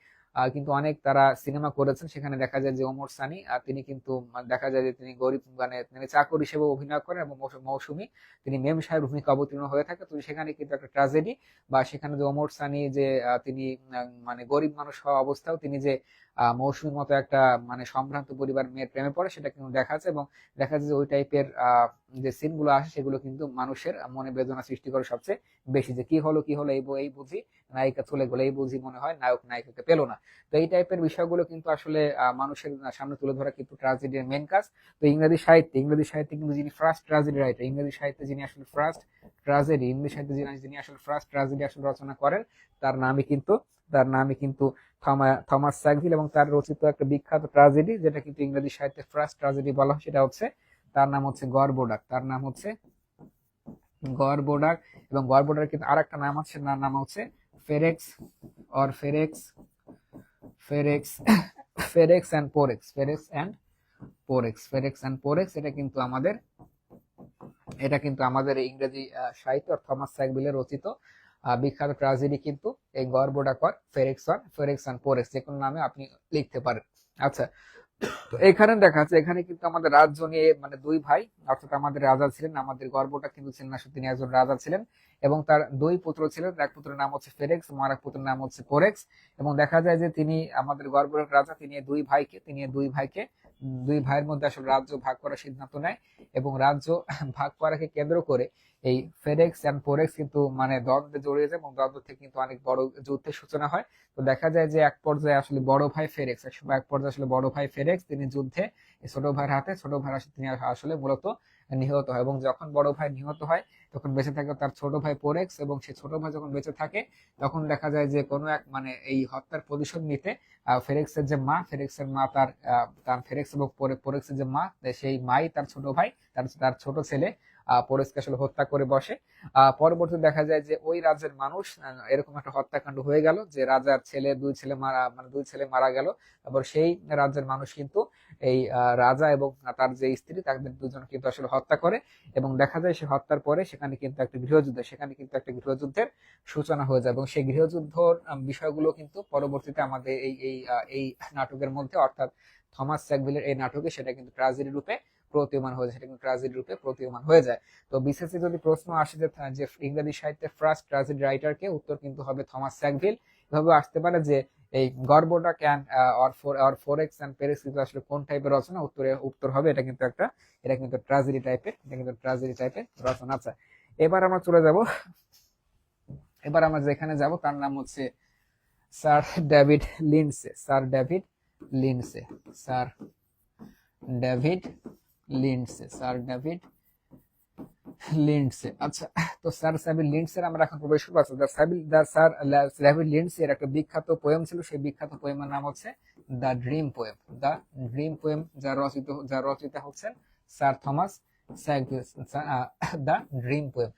কিন্তু অনেক তারা সিনেমা করেছেন, সেখানে দেখা যায় যে ওমর সানি তিনি কিন্তু দেখা যায় যে তিনি গরিব মানে তিনি চাকর হিসেবে অভিনয় করেন, এবং মৌসুমী তিনি মেম সাহেব ভূমিকা অবতীর্ণ হয়ে থাকে। তো সেখানে কিন্তু একটা ট্রাজেডি, বা সেখানে যে ওমর সানি যে তিনি মানে গরিব মানুষ হওয়া অবস্থাও তিনি যে মৌসুমীর মতো একটা মানে সম্ভ্রান্ত পরিবার মেয়ের প্রেমে পড়ে, সেটা কিন্তু দেখা যাচ্ছে। এবং দেখা যাচ্ছে যে ওই টাইপের যে সিন গুলো আসে সেগুলো কিন্তু মানুষের মনে বেদনা সৃষ্টি করে সবচেয়ে বেশি, যে কি হলো কি হলো এই বুঝি নায়িকা চলে গেলো, এই বুঝি মনে হয় নায়ক নায়িকাকে পেলো না। তো এই টাইপের বিষয়গুলো কিন্তু আসলে মানুষের সামনে তুলে ধরা কিন্তু ট্রাজেডির মেন কাজ। তো ইংরেজি সাহিত্যে কিন্তু যিনি ফার্স্ট ট্রাজেডি রাইটার, ইংরেজি সাহিত্যে যিনি আসলে ফার্স্ট ট্রাজেডি, ইংরেজি সাহিত্যে যিনি আসলে ফার্স্ট ট্রাজেডি আসলে রচনা করেন, তার নামই কিন্তু তার নামই কিন্তু থমাস স্যাগভিল। এবং তার রচিত একটা বিখ্যাত ট্রাজেডি যেটা কিন্তু ইংরেজি সাহিত্যে ফার্স্ট ট্রাজেডি বলা হয়, সেটা হচ্ছে তার নাম হচ্ছে গড়বোডাক। তার নাম হচ্ছে গড়বোডাক। এবং গড়বোডার কিন্তু আর একটা নাম আছে, তার নাম হচ্ছে ফেরেক্স অর ফেরেক্স ফেরেক্স ফেরেক্স অ্যান্ড পোরেক্স, ফেরেক্স অ্যান্ড পোরেক্স। এটা কিন্তু আমাদের ইংরেজি সাহিত্য থমাস স্যাগভিলের রচিত বিখ্যাত ট্রাজেডি কিন্তু এই গড়বোডাক অর ফেরেক্স অ্যান্ড পোরেক্স, যে কোনো নামে আপনি লিখতে পারেন। আচ্ছা, তো এখানে দেখা যাচ্ছে এখানে কিন্তু আমাদের রাজ্য নিয়ে মানে দুই ভাই, অর্থাৎ আমাদের রাজা ছিলেন, আমাদের গর্বটা কিন্তু ছিলেন আসলে তিনি একজন রাজা ছিলেন, এবং তার দুই পুত্র ছিলেন, এক পুত্রের নাম হচ্ছে ফেরেক্স এবং আর এক পুত্রের নাম হচ্ছে পোরেক্স। এবং দেখা যায় যে তিনি আমাদের গর্বের রাজা, তিনি দুই ভাইয়ের মধ্যে আসলে রাজ্য ভাগ করার সিদ্ধান্ত নেয়। এবং রাজ্য ভাগ করাকে কেন্দ্র করে এই ফেরেক্স এন্ড পোরেক্স কিন্তু মানে দ্বন্দ্বে জড়িয়ে যায়, এবং দ্বন্দ্ব থেকে কিন্তু অনেক বড় যুদ্ধের সূচনা হয়। তো দেখা যায় যে এক পর্যায়ে আসলে বড় ভাই ফেরেক্স তিনি যুদ্ধে ছোট ভাইয়ের হাতে ছোট ভাই তিনি আসলে মূলত নিহত হয়। এবং যখন বড় ভাই নিহত হয় তখন বেঁচে থাকে তার ছোট ভাই পোরেক্স, এবং সেই ছোট ভাই যখন বেঁচে থাকে তখন দেখা যায় যে কোনো এক মানে এই হত্যার প্রতিশোধ নিতে ফেরেক্সের মা তার ফেরেক্স এবং পোরেক্সের যে মা, সেই মাই তার ছোট ভাই তার ছোট ছেলে পোরেক্সকে আসলে হত্যা করে বসে। পরবর্তীতে দেখা যায় যে ওই রাজ্যের মানুষ এরকম একটা হত্যাকাণ্ড হয়ে গেল, যে রাজার দুই ছেলে মারা গেল। তারপর সেই রাজ্যের মানুষ কিন্তু এই রাজা এবং তার যে স্ত্রী তাদের দুজন কিন্তু আসলে হত্যা করে। এবং দেখা যায় সে হত্যার পরে সেখানে কিন্তু একটা গৃহযুদ্ধের সূচনা হয়ে যায়। এবং সেই গৃহযুদ্ধর বিষয়গুলো কিন্তু পরবর্তীতে আমাদের এই নাটকের মধ্যে, অর্থাৎ থমাস স্যাগভিলের এই নাটকে সেটা কিন্তু ট্রাজেডি রূপে প্রতীয়মান হয়ে যায়। তো বিসিএস যদি প্রশ্ন আসে যে ইংরেজি সাহিত্যের ফার্স্ট ট্রাজেডি রাইটার কে, উত্তর কিন্তু হবে থমাস স্যাগভিল। এভাবে আসতে পারে যে এই গর্বোটা ক্যান অর ফোরেক্স এন্ড পেরেক্স কিন্তু আসলে কোন টাইপের রচনা, উত্তর হবে এটা কিন্তু ট্রাজেডি টাইপের রচনা। আচ্ছা, এবার আমরা চলে যাব, এবার আমরা যেখানে যাব তার নাম হচ্ছে sir David Lindsay sir David Lindsay sir David sir David Lindsay. আচ্ছা, তো স্যার ডেভিড লিন্ডসের আমরা এখন প্রবেশ করবো। আচ্ছা, স্যার ডেভিড লিন্ডসের একটা বিখ্যাত পোয়েম ছিল, সেই বিখ্যাত পোয়েমের নাম হচ্ছে দ্য ড্রিম পোয়েম, যার রচয়িতা হচ্ছেন sir Thomas Sackville, the dream poem.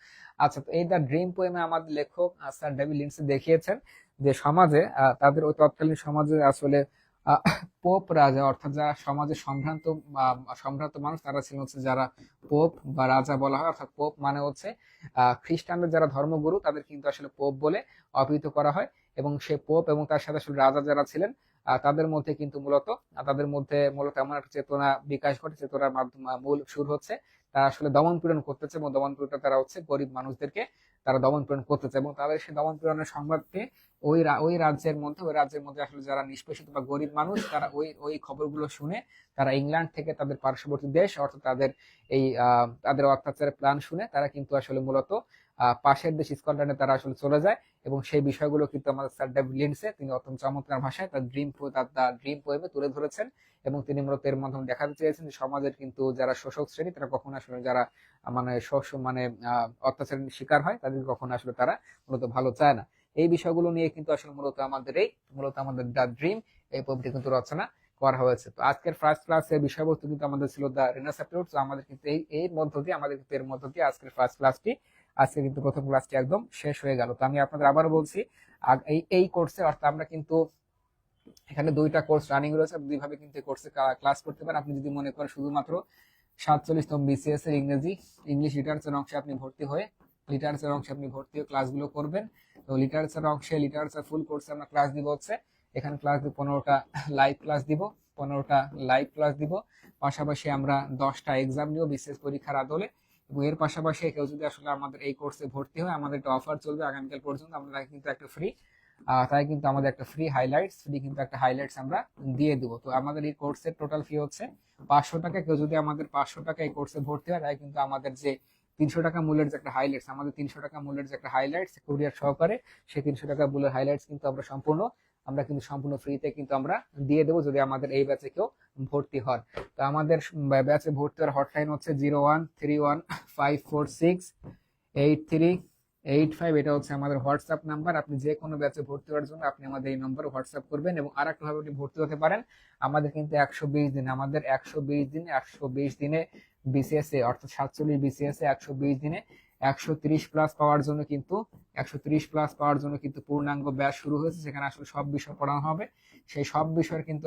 আচ্ছা, তো এই দ্য ড্রিম পোয়েমে আমাদের লেখক স্যার ডেভিড লিন্ডসে দেখিয়েছেন যে সমাজে তাদের ওই তৎকালীন সমাজে আসলে পোপ রাজা, অর্থাৎ যারা সমাজে সম্ভ্রান্ত মানুষ, তারা ছিলেন হচ্ছে যারা পোপ বা রাজা বলা হয়। অর্থাৎ পোপ মানে হচ্ছে খ্রিস্টানদের যারা ধর্মগুরু তাদের কিন্তু আসলে পোপ বলে অভিহিত করা হয়। এবং সে পোপ এবং তার সাথে আসলে রাজা যারা ছিলেন তাদের মধ্যে মূলত এমন একটা চেতনা বিকাশ ঘটে, চেতনার মাধ্যমে মূল সুর হচ্ছে তারা আসলে দমন পীড়ন করতেছে, এবং দমন পীড়নটা তারা হচ্ছে গরিব মানুষদেরকে তারা দমন পীড়ন করতেছে। এবং তাদের সেই দমন পীড়নের সংবাদ পেয়ে ওই রাজ্যের মধ্যে আসলে যারা নিষ্পেষিত বা গরিব মানুষ, তারা ওই খবরগুলো শুনে তারা ইংল্যান্ড থেকে তাদের পার্শ্ববর্তী দেশ, অর্থাৎ তাদের অত্যাচারের প্ল্যান শুনে তারা কিন্তু আসলে মূলত পাশের দেশ স্কটল্যান্ডে তারা আসলে চলে যায়। এবং সেই বিষয়গুলো কিন্তু আমাদের স্যার ডেভিড লিন্ডসে তিনি অত্যন্ত চমৎকার ভাষায় তার ড্রিম পোয়েমে তুলে ধরেছেন। এবং তিনি মূলত এর মাধ্যমে দেখাতে চেয়েছেন যে সমাজের কিন্তু যারা শোষক শ্রেণী তারা কখনো আসলে যারা মানে অত্যাচারের শিকার হয় তাদের কখনো আসলে তারা মূলত ভালো চায় না। এই বিষয়গুলো নিয়ে কিন্তু আসলে মূলত আমাদের দ্য ড্রিম এই পদ্ধতি কিন্তু রচনা করা হয়েছে। তো আজকের ফার্স্ট ক্লাসের বিষয়বস্তু কিন্তু আমাদের ছিল দ্য রেনাস অ্যাপ্রোচ। তো আমাদের কিন্তু এর মধ্য দিয়ে আজকের ফার্স্ট ক্লাসটি, আজকে কিন্তু প্রথম ক্লাসটি একদম শেষ হয়ে গেল। তো আমি আপনাদের আবারও বলছি, এই কোর্সে অর্থাৎ আমরা কিন্তু এখানে দুইটা কোর্স রানিং রয়েছে, দুইভাবে কিন্তু এই কোর্সে ক্লাস করতে পারেন। আপনি যদি মনে করেন শুধুমাত্র 47তম বিসিএস এর ইংলিশ লিটারেচার অংশে আপনি ভর্তি হয়ে ক্লাসগুলো করবেন। তো লিটারেচার ফুল কোর্সে আমরা ক্লাস দিব হচ্ছে, এখানে ক্লাস দিব 15টা লাইভ ক্লাস দিব, পাশাপাশি আমরা 10টা এক্সাম নিব বিসিএস পরীক্ষার আদলে। এবং এর পাশাপাশি কেউ যদি আসলে আমাদের এই কোর্সে ভর্তি হয়, আমাদের একটা অফার চলবে আগামীকাল পর্যন্ত, আমরা কিন্তু একটা ফ্রি হাইলাইটস আমরা দিয়ে দিব। তো আমাদের এই কোর্সের টোটাল ফি হচ্ছে 500 টাকা। কেউ যদি আমাদের 500 টাকা এই কোর্সে ভর্তি হয়, তাই কিন্তু আমাদের যে 300 টাকা মূল্যের যে একটা হাইলাইটস কুরিয়ার সহকারে, সেই 300 টাকা মূল্যের হাইলাইটস কিন্তু আমরা কিন্তু সম্পূর্ণ ফ্রিতে কিন্তু আমরা দিয়ে দেবো যদি আমাদের এই ব্যাচে কেউ ভর্তি হন। তো আমাদের ব্যাচে ভর্তি হওয়ার হটলাইন হচ্ছে 0131546838 এটা হচ্ছে আমাদের হোয়াটসঅ্যাপ নাম্বার। আপনি যে কোনো ব্যাচে ভর্তি হওয়ার জন্য আপনি আমাদের এই নম্বরে হোয়াটসঅ্যাপ করবেন। এবং আরেকটা ভাবে আপনি ভর্তি হতে পারেন, আমাদের কিন্তু 120 দিনে বিসিএস এ অর্থাৎ 47 বিসিএস এ 120 দিনে 130 প্লাস পাওয়ার জন্য কিন্তু পূর্ণাঙ্গ ব্যাচ শুরু হয়েছে, সেখানে আসলে সব বিষয় পড়ানো হবে। সেই সব বিষয়ের কিন্তু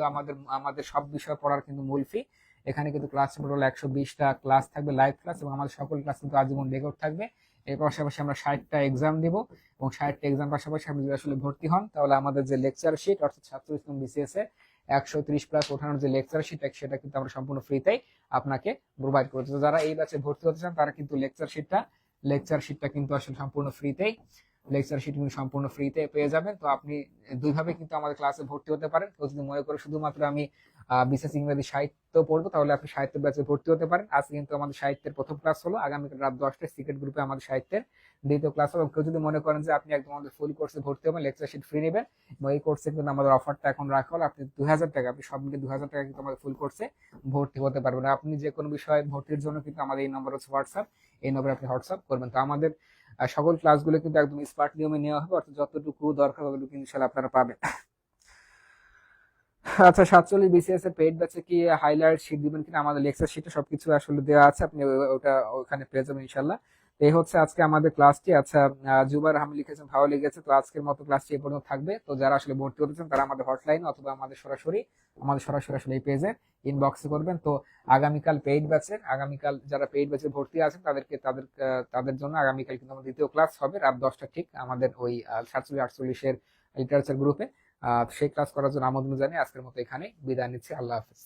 আমাদের সব বিষয় পড়ার কিন্তু মূল ফি, এখানে কিন্তু ক্লাস টোটাল 120টা ক্লাস থাকবে, লাইভ ক্লাস, এবং আমাদের সকল ক্লাস কিন্তু আজীবন রেকর্ড থাকবে। এর পাশাপাশি আমরা 60টা এক্সাম দিব, এবং 60টা এক্সাম পাশাপাশি আপনি যদি আসলে ভর্তি হন, তাহলে আমাদের যে লেকচার শিট অর্থাৎ 47তম বিসিএস এ 130 প্লাস ওঠানোর যে লেকচার শিট, সেটা কিন্তু আমরা সম্পূর্ণ ফ্রিতেই আপনাকে প্রোভাইড করছি। তো যারা এই ব্যাচে ভর্তি হতে চান, তারা কিন্তু লেকচার শিটটা কিন্তু আসলে সম্পূর্ণ ফ্রিতে পেয়ে যাবেন। তো আপনি দুইভাবে কিন্তু আমাদের ক্লাসে ভর্তি হতে পারেন। কেউ যদি মনে করে শুধুমাত্র আমি বিশেষ ইংরেজি সাহিত্য পড়বো, তাহলে আপনি সাহিত্য ব্যাচে ভর্তি হতে পারেন। আজকে কিন্তু আমাদের সাহিত্যের প্রথম ক্লাস হলো, আগামীকাল রাত 10টায় সিক্রেট গ্রুপে আমাদের সাহিত্যের দ্বিতীয় ক্লাস হবে। কেউ যদি মনে করেন যে আপনি একদম আমাদের ফুল কোর্সে ভর্তি হবেন, লেকচার শিট ফ্রি নেবেন, এবং এই কোর্সে কিন্তু আমাদের অফারটা এখন রাখা হলো, আপনি 2000 টাকা, আপনি সব মিলে 2000 টাকা কিন্তু আমাদের ফুল কোর্সে ভর্তি হতে পারবেন। আপনি যে কোনো বিষয়ে ভর্তির জন্য কিন্তু আমাদের এই নম্বর হচ্ছে হোয়াটসঅ্যাপ, এই নম্বরে আপনি হোয়াটসঅ্যাপ করবেন। তো আমাদের সকল ক্লাসগুলো কিন্তু একদম স্মার্ট নিয়মে নেওয়া হবে, অর্থাৎ যতটুকু দরকার ততটুকু ইনশাআল্লাহ আপনারা পাবেন। আচ্ছা, 47 বিসিএস এর পেইড ব্যাচে কি হাইলাইট শিট দিবেন কিনা, আমাদের লেকচার শিটে সবকিছু আসলে দেওয়া আছে, আপনি ওটা ওখানে পেয়ে যাবেন ইনশাআল্লাহ। এই হচ্ছে আজকে আমাদের ক্লাসটি। আচ্ছা, জুবাইর আহমেদ লিখেছেন ভালো লেগেছে। তো আজকের মতো ক্লাসটি এই পর্যন্ত থাকবে। তো যারা আসলে ভর্তি হতে চান, তারা আমাদের হটলাইন অথবা আমাদের সরাসরি আসলে এই পেজে ইনবক্সে করবেন। তো আগামীকাল যারা পেইড ব্যাচে ভর্তি আছেন, তাদের জন্য আগামীকাল কিন্তু আমাদের দ্বিতীয় ক্লাস হবে রাত 10টা ঠিক, আমাদের ওই 47-48 এর লিটারেচার গ্রুপে। সেই ক্লাস করার জন্য আমন্ত্রণ জানিয়ে আজকের মতো এখানে বিদায় নিচ্ছি। আল্লাহ হাফেজ।